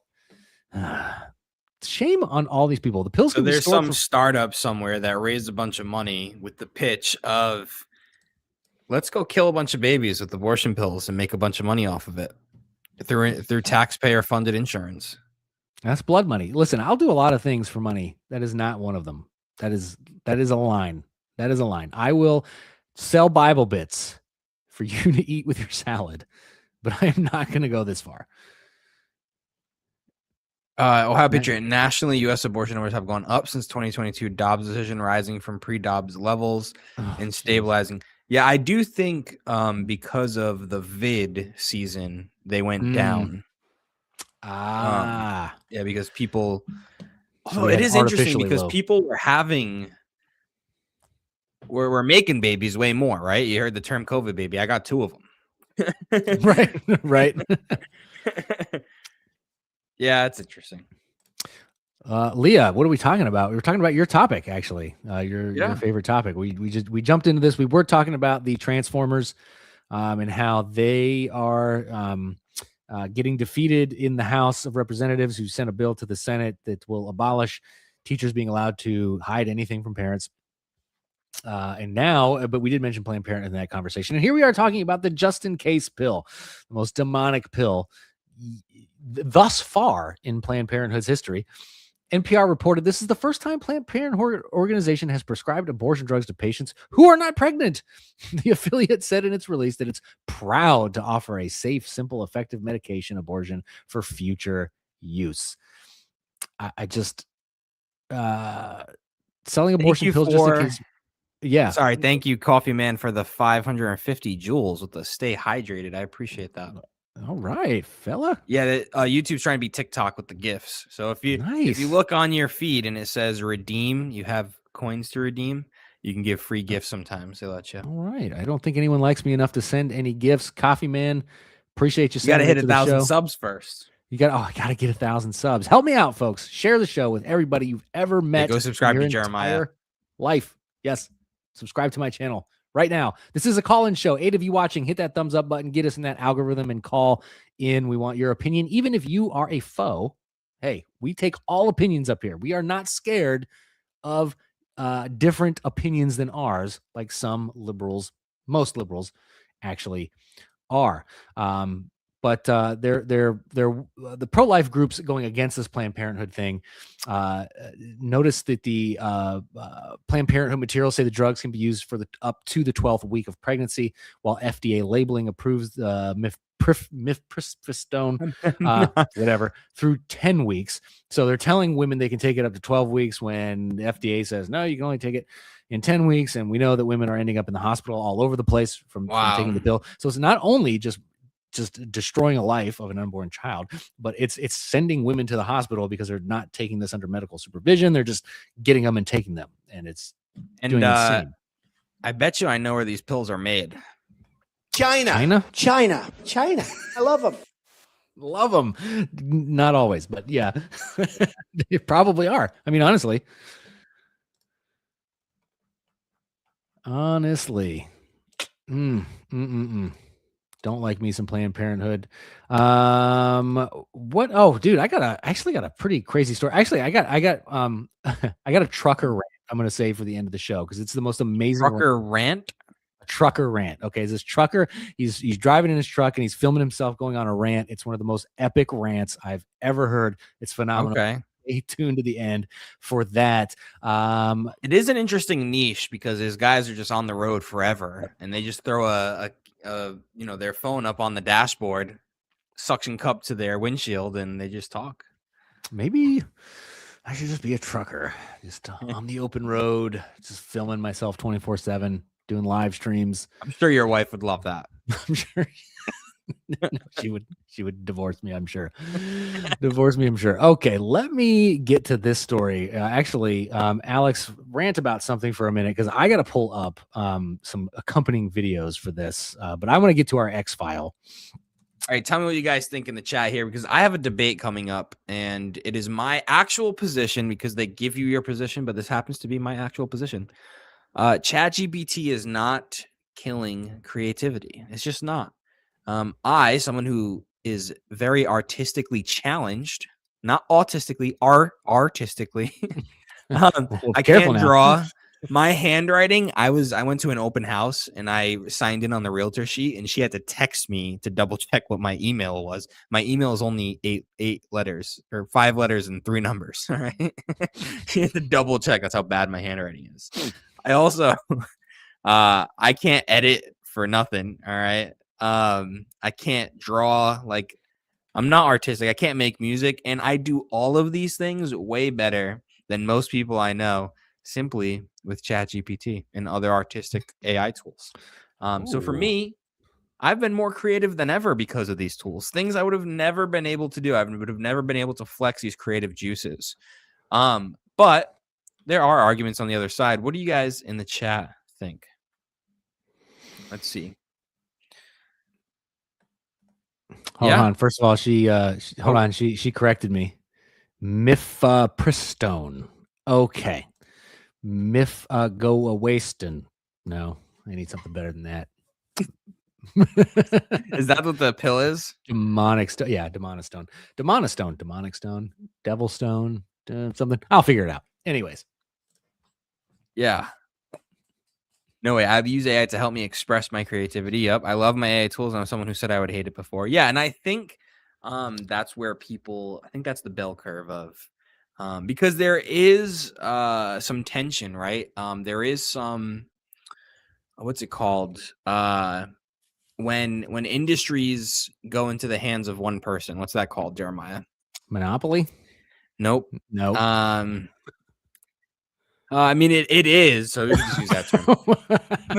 Shame on all these people. The pills So can be there's stored some startup somewhere that raised a bunch of money with the pitch of let's go kill a bunch of babies with abortion pills and make a bunch of money off of it. Through taxpayer funded insurance. That's blood money. Listen, I'll do a lot of things for money. That is not one of them. That is a line. That is a line. I will sell Bible bits for you to eat with your salad, but I am not going to go this far. Ohio Patriot. Nationally, U.S. abortion numbers have gone up since 2022. Dobbs decision rising from pre-Dobbs levels and stabilizing. Yeah, I do think because of the vid season, they went down. Yeah, because people. Although it is interesting because people were making babies way more, right? You heard the term COVID baby. I got 2 of them. Right. Yeah, it's interesting. Leah, what are we talking about? We were talking about your topic, actually. Your favorite topic. We jumped into this. We were talking about the Transformers and how they are getting defeated in the House of Representatives, who sent a bill to the Senate that will abolish teachers being allowed to hide anything from parents. And now, but we did mention Planned Parenthood in that conversation. And here we are talking about the just in case pill, the most demonic pill thus far in Planned Parenthood's history. NPR reported this is the first time Planned Parenthood organization has prescribed abortion drugs to patients who are not pregnant. The affiliate said in its release that it's proud to offer a safe, simple, effective medication abortion for future use. I just selling abortion pills just in case. Yeah. Sorry. Thank you, Coffee Man, for the 550 joules with the stay hydrated. I appreciate that. All right, fella. Yeah, YouTube's trying to be TikTok with the gifts. So if you look on your feed and it says redeem, you have coins to redeem. You can give free gifts sometimes. They let you. All right. I don't think anyone likes me enough to send any gifts. Coffee Man, appreciate you You got to sending hit it to 1,000 the show. subs first. I got to get 1,000 subs. Help me out, folks. Share the show with everybody you've ever met. Go subscribe in your to Jeremiah. entire life. Yes. Subscribe to my channel right now. This is a call-in show. 8 of you watching, hit that thumbs up button, get us in that algorithm and call in. We want your opinion. Even if you are a foe, hey, we take all opinions up here. We are not scared of different opinions than ours, like some liberals, most liberals actually are. But the pro-life groups going against this Planned Parenthood thing. Notice that the Planned Parenthood materials say the drugs can be used for up to the 12th week of pregnancy, while FDA labeling approves mifepristone, whatever, through 10 weeks. So they're telling women they can take it up to 12 weeks when the FDA says, no, you can only take it in 10 weeks. And we know that women are ending up in the hospital all over the place from taking the pill. So it's not only just destroying a life of an unborn child, but it's sending women to the hospital because they're not taking this under medical supervision. They're just getting them and taking them. And it's doing insane. I bet you I know where these pills are made. China. I love them. Love them. Not always, but yeah, they probably are. I mean, honestly. Don't like me some Planned Parenthood. What? Oh, dude, I got a pretty crazy story. Actually, I got a trucker rant. I'm gonna say for the end of the show because it's the most amazing rant. Trucker rant. Okay, this trucker, he's driving in his truck and he's filming himself going on a rant. It's one of the most epic rants I've ever heard. It's phenomenal. Okay. Stay tuned to the end for that. It is an interesting niche because these guys are just on the road forever and they just throw their phone up on the dashboard, suction cup to their windshield, and they just talk. Maybe I should just be a trucker, just on the open road, just filming myself 24/7, doing live streams. I'm sure your wife would love that. I'm sure she would divorce me. I'm sure. Divorce me. I'm sure. Okay, let me get to this story. Alex, rant about something for a minute because I got to pull up some accompanying videos for this. But I want to get to our X file. All right, tell me what you guys think in the chat here because I have a debate coming up and it is my actual position because they give you your position, but this happens to be my actual position. ChatGPT is not killing creativity. It's just not. Someone who is very artistically challenged, not autistically, artistically. I can't draw. My handwriting, I went to an open house and I signed in on the realtor sheet and she had to text me to double check what my email was. My email is only eight letters or 5 letters and 3 numbers. All right. She had to double check. That's how bad my handwriting is. I also, I can't edit for nothing. All right. I can't draw. Like, I'm not artistic. I can't make music. And I do all of these things way better than most people I know simply with ChatGPT and other artistic AI tools. So for me, I've been more creative than ever because of these tools. Things I would have never been able to do. I would have never been able to flex these creative juices. But there are arguments on the other side. What do you guys in the chat think? Let's see. Hold on. First of all, she corrected me. Mifepristone. Okay. Go wasting. No, I need something better than that. Is that what the pill is? Demonic stone. Yeah, demonic stone. Demonic stone. Devil stone. Something. I'll figure it out. Anyways. Yeah. No way. I've used AI to help me express my creativity. Yep. I love my AI tools. I'm someone who said I would hate it before. Yeah. And I think that's where I think that's the bell curve of because there is some tension, right? There is some, what's it called? When industries go into the hands of one person, what's that called, Jeremiah? Monopoly? Nope. No. I mean, it is. So we just use that term. But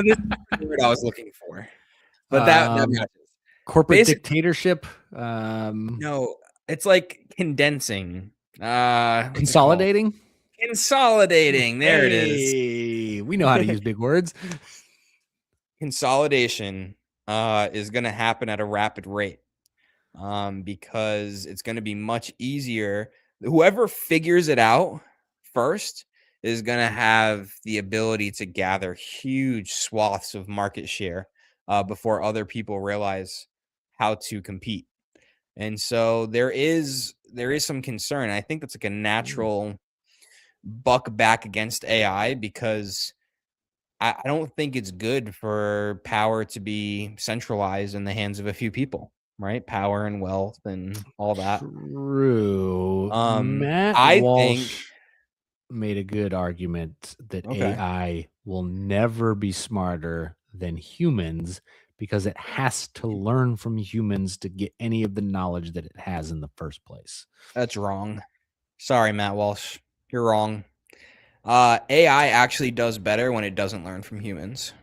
this is the word I was looking for. But that matches. Corporate dictatorship. No, it's like condensing. Consolidating. Consolidating. There it is. We know how to use big words. Consolidation is going to happen at a rapid rate because it's going to be much easier. Whoever figures it out first is going to have the ability to gather huge swaths of market share before other people realize how to compete. And so there is some concern. I think that's like a natural buck back against AI because I don't think it's good for power to be centralized in the hands of a few people, right? Power and wealth and all that. True. Matt I Walsh think made a good argument that Okay. AI will never be smarter than humans because it has to learn from humans to get any of the knowledge that it has in the first place. that's wrong. Sorry, Matt Walsh. You're wrong. AI actually does better when it doesn't learn from humans.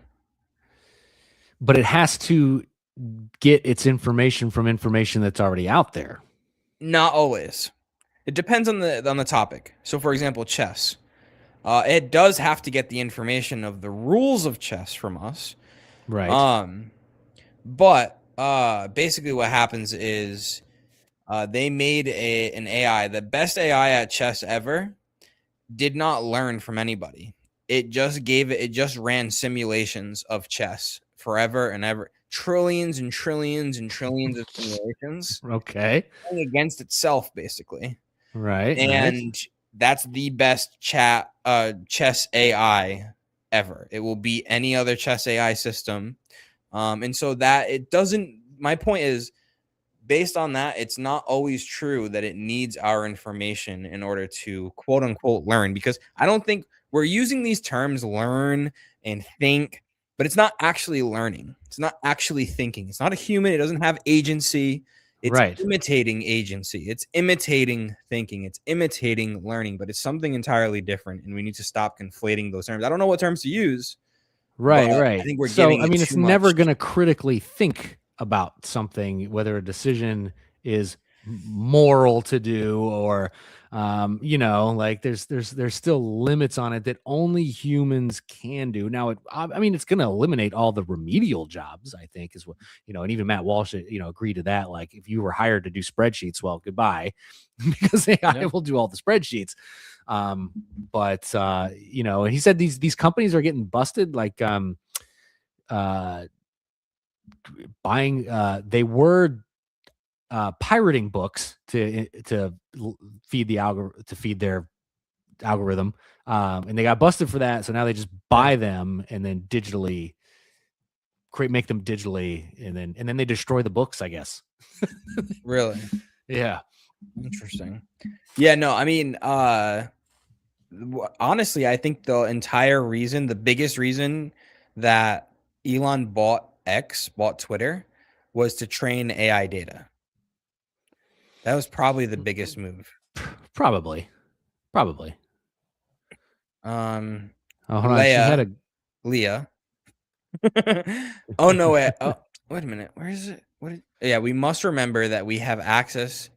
But it has to get its information from information that's already out there. Not always. It depends on the topic. So, for example, chess. It does have to get the information of the rules of chess from us. Right. But basically what happens is they made an AI, the best AI at chess ever, did not learn from anybody. It just ran simulations of chess forever and ever. Trillions and trillions and trillions of simulations. Okay. Playing against itself, basically. Right. And that's the best chess AI ever. It will beat any other chess AI system. And so that it doesn't, my point is, based on that, it's not always true that it needs our information in order to quote unquote learn, because I don't think we're using these terms learn and think, but it's not actually learning. It's not actually thinking. It's not a human. It doesn't have agency. It's imitating agency. It's imitating thinking. It's imitating learning, but it's something entirely different. And we need to stop conflating those terms. I don't know what terms to use. Right. I think we're so, giving I mean, it it's too never much. going to critically think about something, whether a decision is moral to do or, like there's still limits on it that only humans can do. Now, I mean, it's going to eliminate all the remedial jobs, I think, is what, and even Matt Walsh, agreed to that. Like if you were hired to do spreadsheets, well, goodbye, because AI will do all the spreadsheets. But and he said these companies are getting busted, like buying they were pirating books to feed their algorithm, and they got busted for that. So now they just buy them and then digitally make them digitally, and then they destroy the books, I guess. Really? Yeah. Interesting. Yeah, no, I mean, honestly, I think the biggest reason that Elon bought Twitter, was to train AI data. That was probably the biggest move. Probably. Oh, hold on. She had Leah. Oh no! Wait a minute. Where is it? Yeah, we must remember that we have access.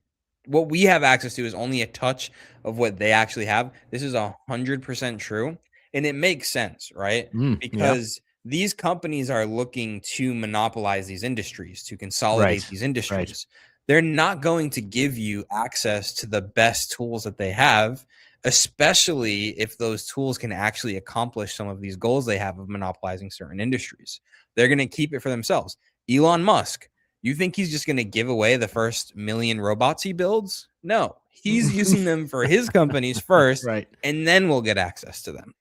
What we have access to is only a touch of what they actually have. This is 100% true, and it makes sense, right? Because these companies are looking to monopolize these industries, to consolidate these industries. They're not going to give you access to the best tools that they have, especially if those tools can actually accomplish some of these goals they have of monopolizing certain industries. They're going to keep it for themselves. Elon Musk, you think he's just going to give away the first million robots he builds? No, he's using them for his companies first, and then we'll get access to them.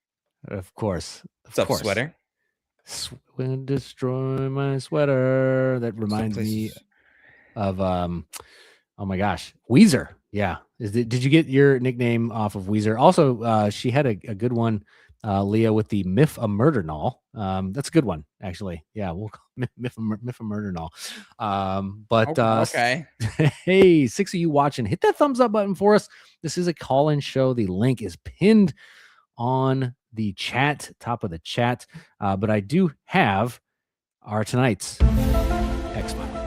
Of course. What's up, sweater? Will destroy my sweater. That reminds me of oh my gosh, Weezer. Yeah, did you get your nickname off of Weezer? Also, she had a good one, Leah, with the Myth a Murder Null. That's a good one, actually. Yeah, we'll call Myth a Murder Null. But okay. Hey, 6 of you watching, hit that thumbs up button for us. This is a call-in show. The link is pinned on the chat, top of the chat. But I do have our tonight's X File.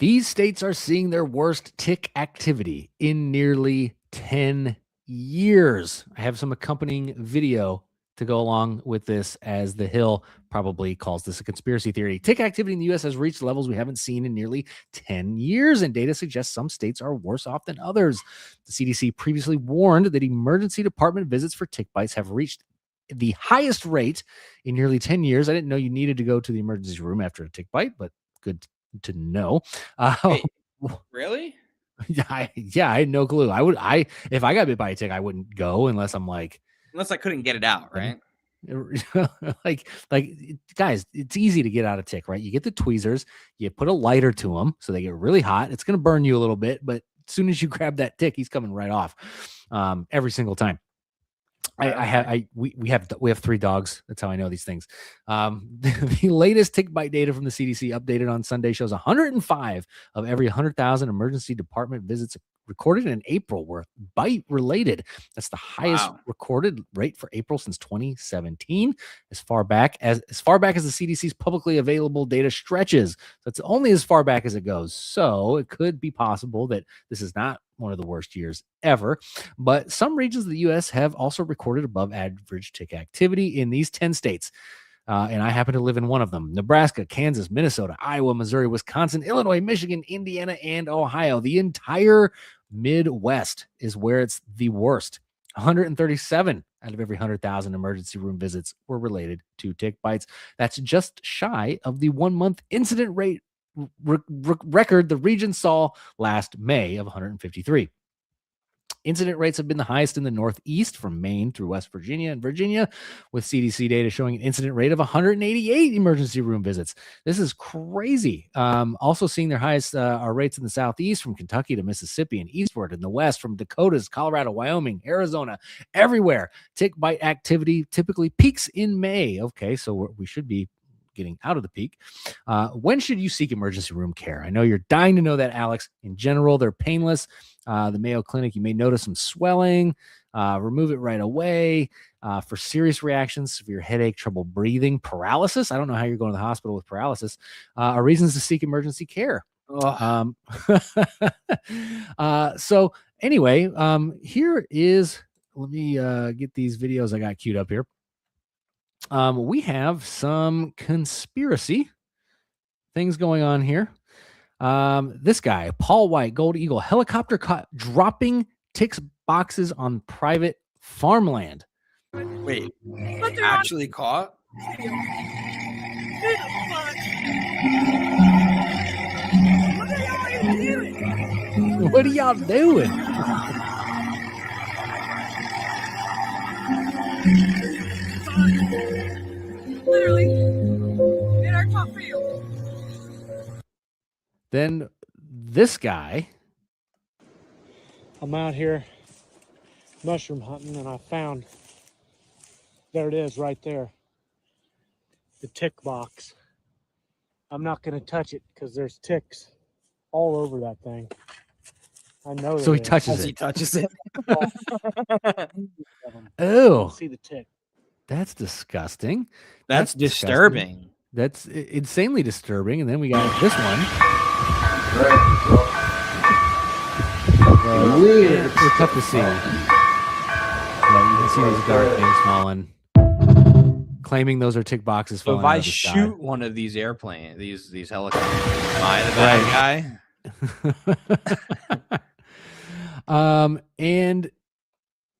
These states are seeing their worst tick activity in nearly 10 years. I have some accompanying video to go along with this, as The Hill probably calls this a conspiracy theory. Tick activity in the U.S. has reached levels we haven't seen in nearly 10 years, and data suggests some states are worse off than others. The CDC previously warned that emergency department visits for tick bites have reached the highest rate in nearly 10 years. I didn't know you needed to go to the emergency room after a tick bite, but good to know. Wait, really? Yeah, I had no clue. If I got bit by a tick, I wouldn't go unless I'm like, unless I couldn't get it out, right? like guys, it's easy to get out a tick, right? You get the tweezers, you put a lighter to them so they get really hot. It's going to burn you a little bit, but as soon as you grab that tick, he's coming right off every single time. We have 3 dogs. That's how I know these things. The latest tick bite data from the CDC updated on Sunday shows 105 of every 100,000 emergency department visits recorded in April were bite related. That's the highest recorded rate for April since 2017, as far back as the CDC's publicly available data stretches. That's only as far back as it goes. So it could be possible that this is not one of the worst years ever, but some regions of the U.S. have also recorded above average tick activity in these 10 states. And I happen to live in one of them: Nebraska, Kansas, Minnesota, Iowa, Missouri, Wisconsin, Illinois, Michigan, Indiana, and Ohio. The entire Midwest is where it's the worst. 137 out of every 100,000 emergency room visits were related to tick bites. That's just shy of the 1-month incident rate record the region saw last May of 153. Incident rates have been the highest in the Northeast, from Maine through West Virginia and Virginia, with CDC data showing an incident rate of 188 emergency room visits. This is crazy. Also seeing their highest rates in the Southeast, from Kentucky to Mississippi and eastward. In the West, from Dakotas, Colorado, Wyoming, Arizona, everywhere. Tick bite activity typically peaks in May. Okay, so we should be getting out of the peak. When should you seek emergency room care? I know you're dying to know that, Alex. In general, they're painless. The Mayo Clinic, you may notice some swelling. Remove it right away. For serious reactions, severe headache, trouble breathing, paralysis. I don't know how you're going to the hospital with paralysis. Are reasons to seek emergency care. So anyway, here is, let me get these videos I got queued up here. We have some conspiracy things going on here. This guy, Paul White, Gold Eagle, helicopter caught dropping ticks boxes on private farmland. Wait, actually caught? What are y'all doing? Literally in our top field. Then this guy. I'm out here mushroom hunting, and I found, there it is right there, the tick box. I'm not going to touch it because there's ticks all over that thing. I know. So he touches it. He touches it. Oh, see the tick. That's disgusting. That's disturbing. That's insanely disturbing. And then we got this one. Weird. It's tough to see. Yeah, you can see these dark things falling. Claiming those are tick boxes. So if I shoot one of these airplanes, these helicopters, am I the bad guy? And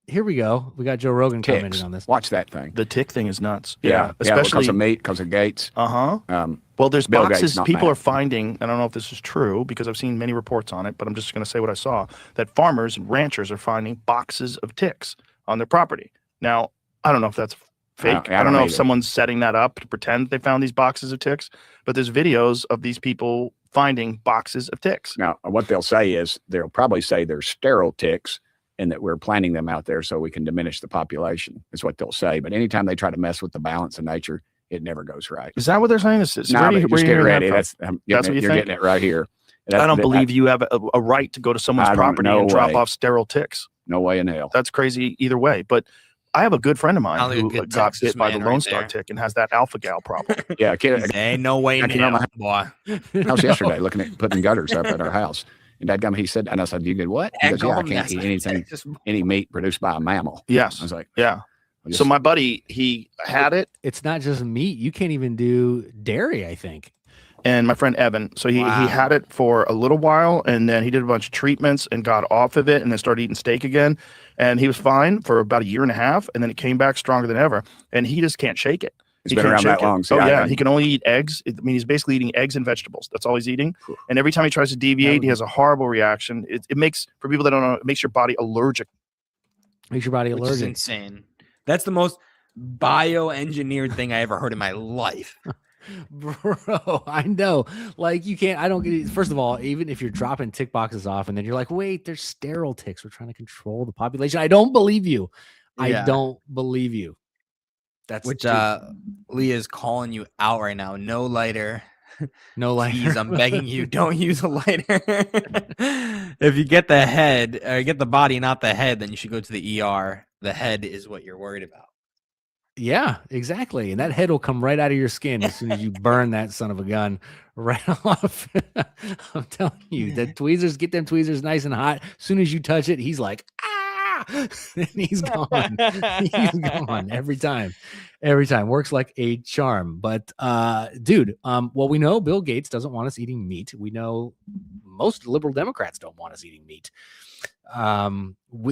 here we go. We got Joe Rogan Ticks. commenting on this. Watch that thing. The tick thing is nuts. Yeah, especially because of meat, because of Gates. Well, there's Bill boxes Gates, people Matt. are finding. I don't know if this is true because I've seen many reports on it, but I'm just going to say what I saw. That farmers and ranchers are finding boxes of ticks on their property. Now, I don't know if that's fake. I don't know if someone's setting that up to pretend they found these boxes of ticks, but there's videos of these people finding boxes of ticks. Now, what they'll say is they'll probably say they're sterile ticks and that we're planting them out there so we can diminish the population, is what they'll say. But anytime they try to mess with the balance of nature, it never goes right. Is that what they're saying? This is No, where but you just get hearing ready. that from? That's what you you're think? getting it right here. I don't believe you have a right to go to someone's property and drop off sterile ticks. No way in hell. That's crazy either way. But I have a good friend of mine Sounds like a who good got Texas bit by the man Lone right Star there. tick and has that alpha gal problem. Yeah, Ain't no way I came out now, my boy. house yesterday looking at putting gutters up at our house. And dadgum, he said, and I said, you did what? He goes, yeah, I can't eat anything, any meat produced by a mammal. Yes. I was like, yeah. So my buddy, he had it. It's not just meat. You can't even do dairy, I think. And my friend Evan, so he had it for a little while, and then he did a bunch of treatments and got off of it, and then started eating steak again, and he was fine for about a year and a half, and then it came back stronger than ever, and he just can't shake it. It's been around that long. Oh yeah, he can only eat eggs. I mean, he's basically eating eggs and vegetables. That's all he's eating. And every time he tries to deviate, he has a horrible reaction. It makes, for people that don't know, it makes your body allergic. Makes your body Which is allergic. insane. That's the most bioengineered thing I ever heard in my life. Bro, I know. Like, you can't, I don't get it. First of all, even if you're dropping tick boxes off and then you're like, wait, there's sterile ticks. We're trying to control the population. I don't believe you. Yeah. I don't believe you. That's which Leah's calling you out right now. No lighter. No lighter. Please, I'm begging you, don't use a lighter. If you get the head or get the body, not the head, then you should go to the ER. The head is what you're worried about. Yeah, exactly. And that head will come right out of your skin as soon as you burn that son of a gun right off. I'm telling you, the tweezers, get them tweezers nice and hot. As soon as you touch it, he's like, ah, and he's gone. He's gone every time. Every time. Works like a charm. But dude, well, we know Bill Gates doesn't want us eating meat. We know most liberal Democrats don't want us eating meat.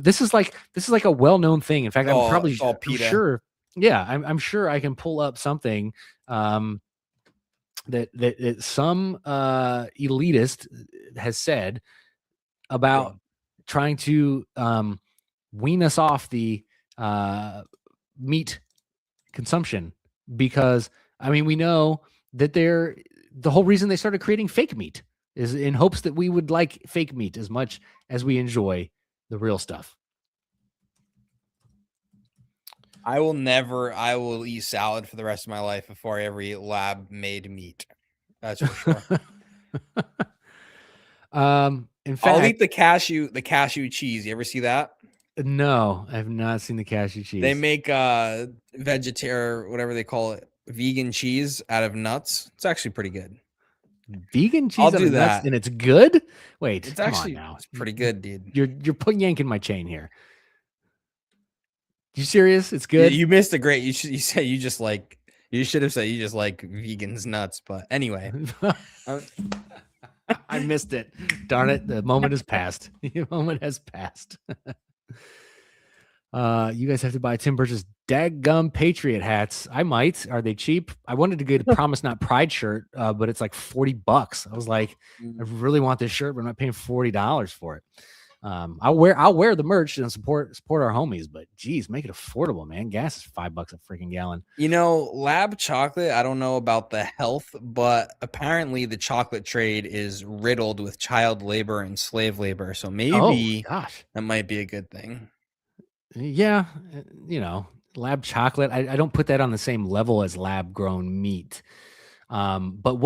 This is like a well-known thing. In fact, I'm sure. Yeah, I'm sure I can pull up something that some elitist has said about trying to wean us off the meat consumption, because I mean, we know that the whole reason they started creating fake meat is in hopes that we would like fake meat as much as we enjoy the real stuff. I will eat salad for the rest of my life before I ever eat lab made meat. That's for sure. In fact, I'll eat the cashew cheese. You ever see that? No, I've not seen the cashew cheese. They make vegetarian, whatever they call it, vegan cheese out of nuts. It's actually pretty good. Vegan cheese I'll out do of nuts, that. and it's good? Wait, It's come actually on now. it's pretty good, dude. You're putting yanking my chain here. You serious? It's good. You missed a great. You should have said you just like vegans nuts. But anyway, I missed it. Darn it! The moment has passed. The moment has passed. You guys have to buy Tim Burch's daggum Patriot hats. I might. Are they cheap? I wanted to get a Promise Not Pride shirt, but it's like $40. I was like, I really want this shirt, but I'm not paying $40 for it. I'll wear the merch and support our homies, but geez, make it affordable, man. Gas is $5 a freaking gallon. You know, lab chocolate, I don't know about the health, but apparently the chocolate trade is riddled with child labor and slave labor. So maybe that might be a good thing. Yeah, you know, lab chocolate. I don't put that on the same level as lab grown meat. But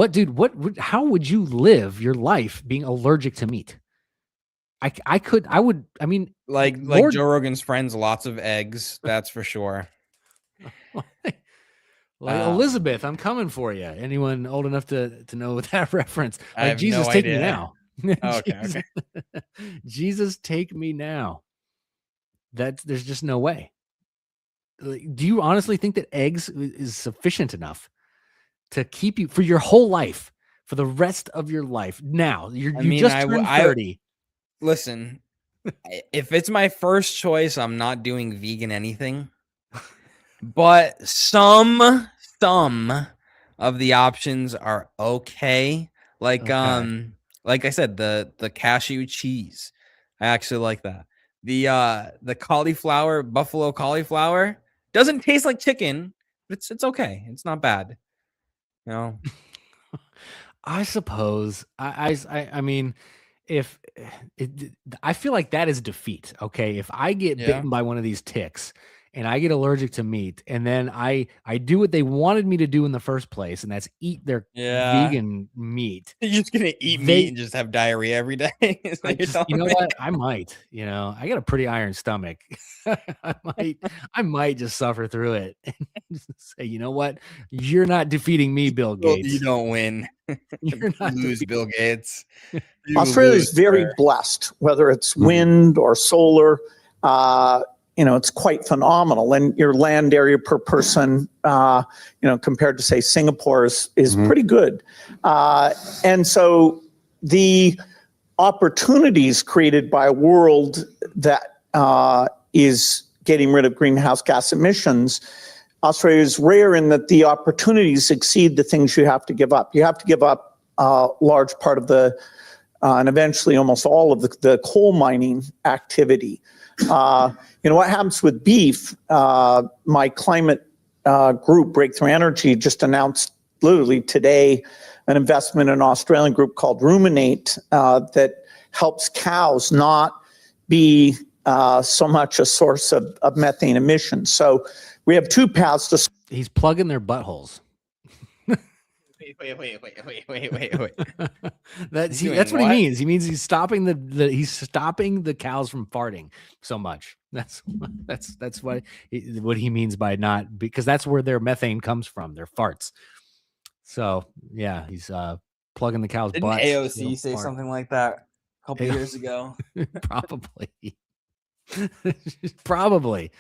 how would you live your life being allergic to meat? I mean, like Joe Rogan's friends, lots of eggs, that's for sure. Like Elizabeth, I'm coming for you. Anyone old enough to know that reference? I Like, have Jesus, no take idea. me now. Okay. Jesus, take me now. There's just no way. Do you honestly think that eggs is sufficient enough to keep you for your whole life, for the rest of your life? Now you just turned 30. Listen, if it's my first choice, I'm not doing vegan anything. But some of the options are okay. Like I said, the cashew cheese. I actually like that. The cauliflower, buffalo cauliflower, doesn't taste like chicken, but it's okay. It's not bad. You know. I suppose. I mean, I feel like that is defeat. Okay, if I get bitten by one of these ticks and I get allergic to meat, and then I do what they wanted me to do in the first place, and that's eat their vegan meat. You're just gonna eat meat and just have diarrhea every day. You know what? I might. I got a pretty iron stomach. I might just suffer through it and just say, you know what? You're not defeating me, Bill Gates. You don't win. You're not lose, Bill Gates. Australia is very blessed, whether it's wind or solar. It's quite phenomenal. And your land area per person, compared to, say, Singapore is pretty good. And so the opportunities created by a world that is getting rid of greenhouse gas emissions, Australia is rare in that the opportunities exceed the things you have to give up. You have to give up a large part of and eventually almost all of the coal mining activity. What happens with beef, my climate group, Breakthrough Energy, just announced literally today an investment in an Australian group called Ruminate that helps cows not be so much a source of methane emissions. So we have two paths to... He's plugging their buttholes. Wait. That's what he means. He means he's stopping he's stopping the cows from farting so much. That's what he means by not, because that's where their methane comes from, their farts. So yeah, he's plugging the cows' Didn't butts. AOC say something like that a couple years ago? Probably. Probably.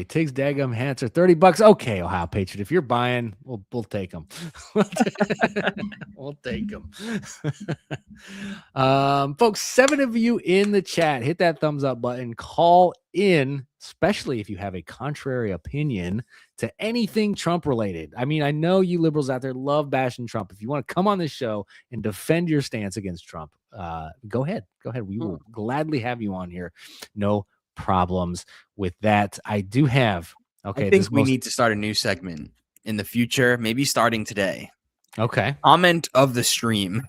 Takes daggum hats are $30. Okay, Ohio Patriot, if you're buying, we'll take them. We'll take them. Folks, 7 of you in the chat, hit that thumbs up button, call in, especially if you have a contrary opinion to anything Trump related. I mean, I know you liberals out there love bashing Trump. If you want to come on this show and defend your stance against Trump, go ahead. We will gladly have you on here. No problems with that. I do have. Okay. I think we need to start a new segment in the future, maybe starting today. Okay. Comment of the stream.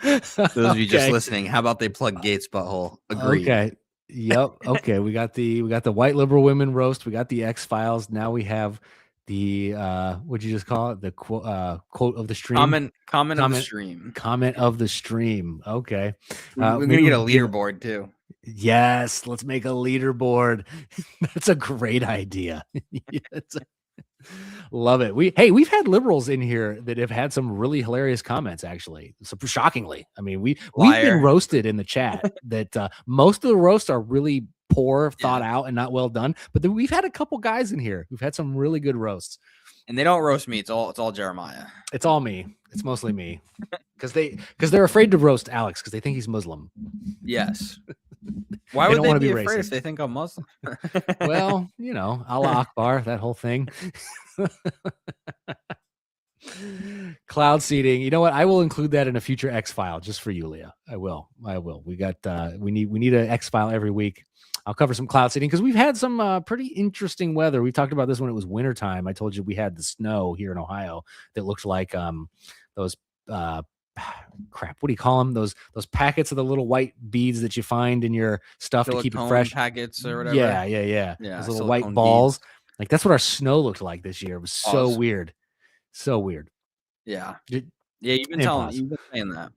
Those of you just listening, how about they plug Gates' butthole? Agreed. Okay. Yep. Okay. We got the white liberal women roast. We got the X-Files. Now we have the what'd you just call it? The quote of the stream. Comment of the stream. Comment of the stream. Okay. We're gonna get a leaderboard too. Yes, let's make a leaderboard. That's a great idea. Love it. We've had liberals in here that have had some really hilarious comments, actually. So shockingly. I mean, we've been roasted in the chat that most of the roasts are really poor, thought out, and not well done. But we've had a couple guys in here who've had some really good roasts. And they don't roast me. It's all Jeremiah. It's all me. It's mostly me. Because they're afraid to roast Alex because they think he's Muslim. Yes. Why would they be afraid if they think I'm Muslim? Well, Allah Akbar, that whole thing. Cloud seeding. You know what? I will include that in a future X file just for you, Leah. I will. We got we need an X file every week. I'll cover some cloud seeding because we've had some pretty interesting weather. We talked about this when it was wintertime. I told you we had the snow here in Ohio that looked like those crap. What do you call them? Those packets of the little white beads that you find in your stuff to keep it fresh. Packets or whatever. Yeah. Those little white balls. Beads. Like that's what our snow looked like this year. It was so weird. So weird. Yeah. You've been saying that.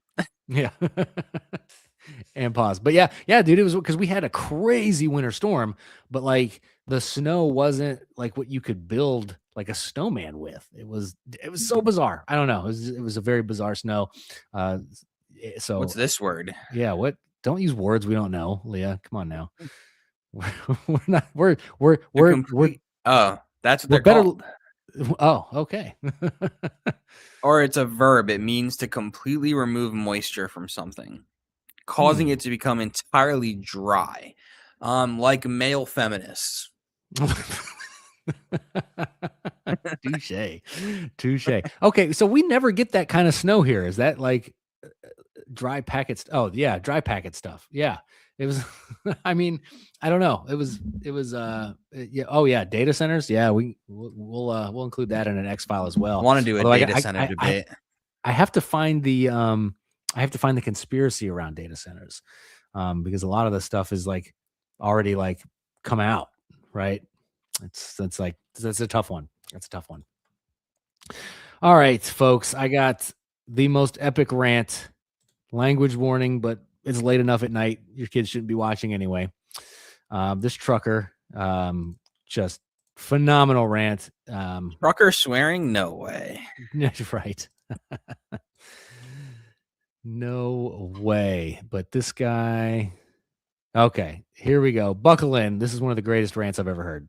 Yeah. And pause. But yeah, dude, it was because we had a crazy winter storm, but like the snow wasn't like what you could build like a snowman with. It was so bizarre. I don't know. It was a very bizarre snow. So what's this word? Yeah, what? Don't use words we don't know, Leah. Come on now. That's what they're called. Oh, okay. Or it's a verb. It means to completely remove moisture from something, causing it to become entirely dry, like male feminists. Touche. Okay, so we never get that kind of snow here. Is that like dry packet? Oh yeah, dry packet stuff. Yeah, it was. I mean, I don't know. It was. Yeah. Oh yeah, data centers. Yeah, we'll include that in an X file as well. I want to do a data center debate. I have to find the conspiracy around data centers. because a lot of the stuff is like already like come out, right? That's a tough one. That's a tough one. All right, folks, I got the most epic rant. Language warning, but it's late enough at night. Your kids shouldn't be watching anyway. This trucker, just phenomenal rant. Trucker swearing? No way. Right. No way. But this guy. Okay, here we go. Buckle in. This is one of the greatest rants I've ever heard.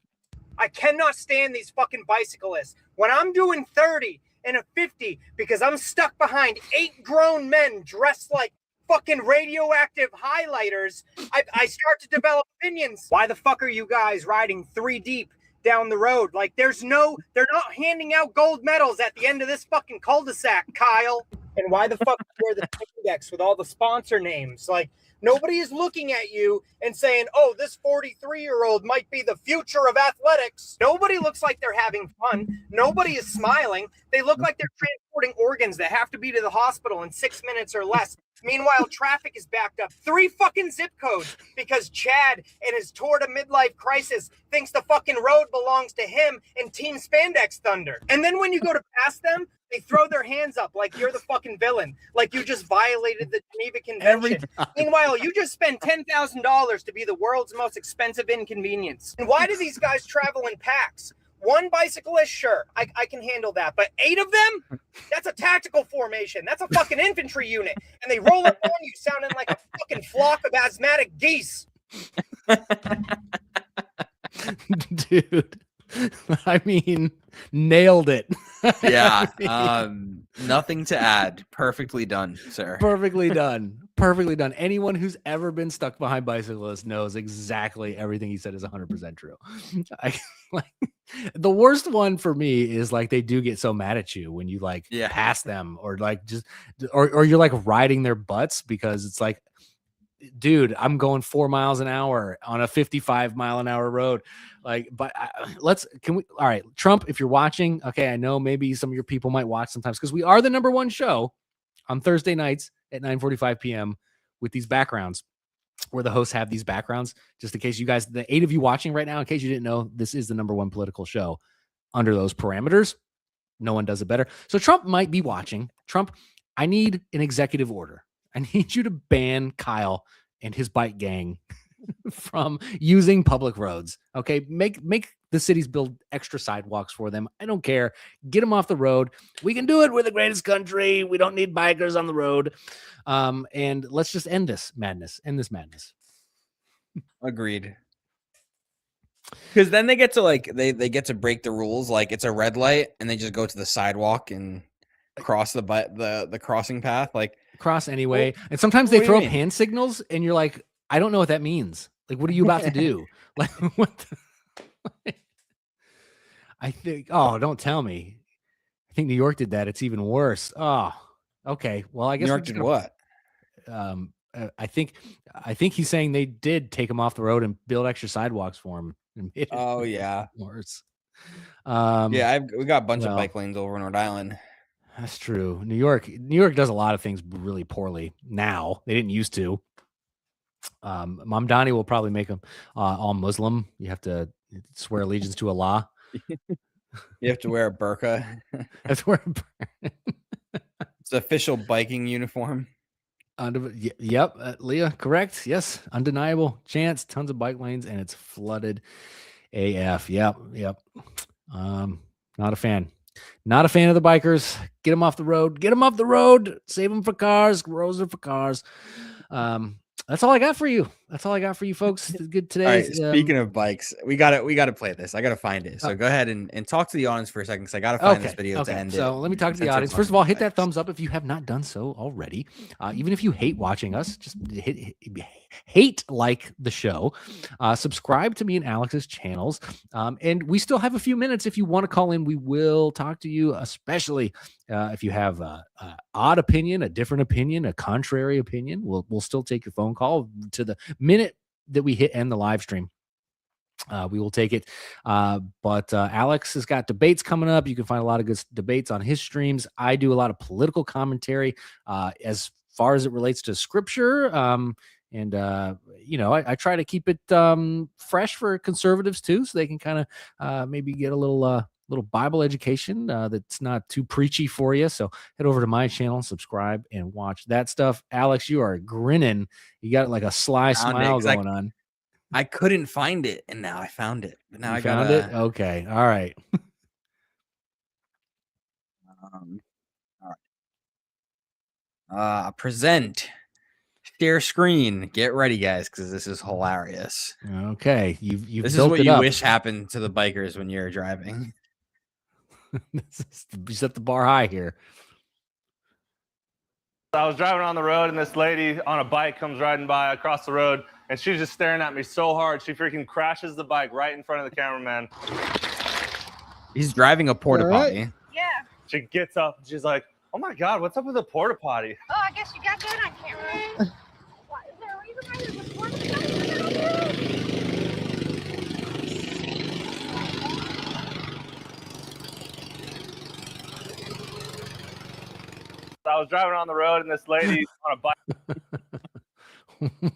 I cannot stand these fucking bicyclists. When I'm doing 30 and a 50 because I'm stuck behind 8 grown men dressed like fucking radioactive highlighters, I start to develop opinions. Why the fuck are you guys riding 3 deep down the road? Like, they're not handing out gold medals at the end of this fucking cul-de-sac, Kyle. And why the fuck wear the index with all the sponsor names? Like, nobody is looking at you and saying, oh, this 43-year-old might be the future of athletics. Nobody looks like they're having fun. Nobody is smiling. They look like they're transporting organs that have to be to the hospital in 6 minutes or less. Meanwhile, traffic is backed up 3 fucking zip codes because Chad, in his tour to midlife crisis, thinks the fucking road belongs to him and Team Spandex Thunder. And then when you go to pass them, they throw their hands up like you're the fucking villain, like you just violated the Geneva Convention. Meanwhile, you just spent $10,000 to be the world's most expensive inconvenience. And why do these guys travel in packs? 1 bicyclist, sure, I can handle that. But 8 of them? That's a tactical formation. That's a fucking infantry unit. And they roll up on you sounding like a fucking flock of asthmatic geese. Dude, I mean, nailed it. Yeah. Nothing to add. Perfectly done, sir. Perfectly done. Perfectly done. Anyone who's ever been stuck behind bicyclists knows exactly everything he said is 100% true. The worst one for me is like they do get so mad at you when you like pass them or like just or you're like riding their butts because it's like, dude, I'm going 4 miles an hour on a 55 mile an hour road. Like, but all right, Trump, if you're watching, okay, I know maybe some of your people might watch sometimes because we are the #1 show on Thursday nights at 9:45 p.m. with these backgrounds where the hosts have these backgrounds, just in case you guys, the 8 of you watching right now, in case you didn't know, this is the #1 political show under those parameters. No one does it better. So Trump might be watching. Trump, I need an executive order. I need you to ban Kyle and his bike gang from using public roads. Okay, make the cities build extra sidewalks for them. I don't care. Get them off the road. We can do it. We're the greatest country. We don't need bikers on the road. And let's just end this madness. Agreed. Because then they get to like they get to break the rules. Like it's a red light, and they just go to the sidewalk and cross the crossing path. Like cross anyway. And sometimes they throw up hand signals, and you're like, I don't know what that means. Like, what are you about to do? Like, what? I think. Oh, don't tell me. I think New York did that. It's even worse. Oh, okay. Well, I guess New York did what? I think he's saying they did take him off the road and build extra sidewalks for him. Oh yeah, worse. Yeah, we got a bunch of bike lanes over in Rhode Island. That's true. New York does a lot of things really poorly now. They didn't used to. Mamdani will probably make them all Muslim. You have to swear allegiance to Allah. You have to wear a burqa. It's the official biking uniform. Yep, Leah, correct. Yes, undeniable chance. Tons of bike lanes, and it's flooded AF. Yep. Not a fan. Not a fan of the bikers. Get them off the road. Save them for cars. Roads are for cars. That's all I got for you. Folks. Good today. All right, speaking of bikes, we gotta play this. I gotta find it. So go ahead and talk to the audience for a second because I gotta find this video to end it. So let me talk to the audience. First of all, hit that thumbs up if you have not done so already. Even if you hate watching us, just hate like the show. Subscribe to me and Alex's channels. And we still have a few minutes. If you want to call in, we will talk to you, especially if you have a odd opinion, a different opinion, a contrary opinion. We'll still take your phone call to the minute that we hit end the live stream. We will take it. But Alex has got debates coming up. You can find a lot of good debates on his streams. I do a lot of political commentary as far as it relates to scripture. And I try to keep it fresh for conservatives too, so they can kind of maybe get a little Bible education that's not too preachy for you. So head over to my channel, subscribe, and watch that stuff. Alex, you are grinning. You got like a sly smile going on. I couldn't find it, and now I found it. But now You I found gotta. it. Okay. All right. All right. Present. Share screen. Get ready, guys, because this is hilarious. Okay. You've This is built what it you up. wish happened to the bikers when you're driving. You set the bar high here. I was driving on the road, and this lady on a bike comes riding by across the road, and she's just staring at me so hard, she freaking crashes the bike right in front of the cameraman. He's driving a porta potty. Yeah. She gets up, and she's like, "Oh my God, what's up with the porta potty?" Oh, I guess you got that on camera. What, is there a reason why there's a porta potty? I was driving on the road, and this lady on a bike.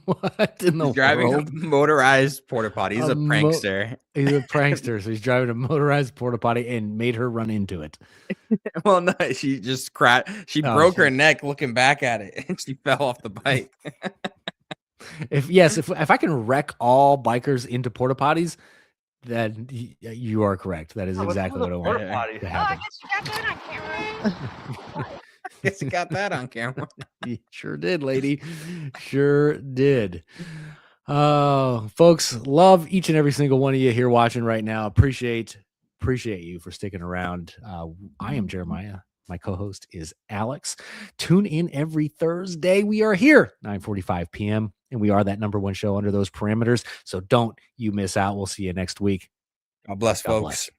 What in the He's driving world? a motorized porta potty. He's a prankster. He's a prankster, so he's driving a motorized porta potty and made her run into it. Well, no, she just She broke her neck looking back at it, and she fell off the bike. If I can wreck all bikers into porta potties, then you are correct. That is exactly what I want to happen. Oh, I guess you got that on camera. Guess you got that on camera. You sure did, lady. Sure did. Folks, love each and every single one of you here watching right now. Appreciate you for sticking around. I am Jeremiah. My co-host is Alex. Tune in every Thursday. We are here 9:45 p.m. and we are that #1 show under those parameters. So don't you miss out. We'll see you next week. God bless, folks.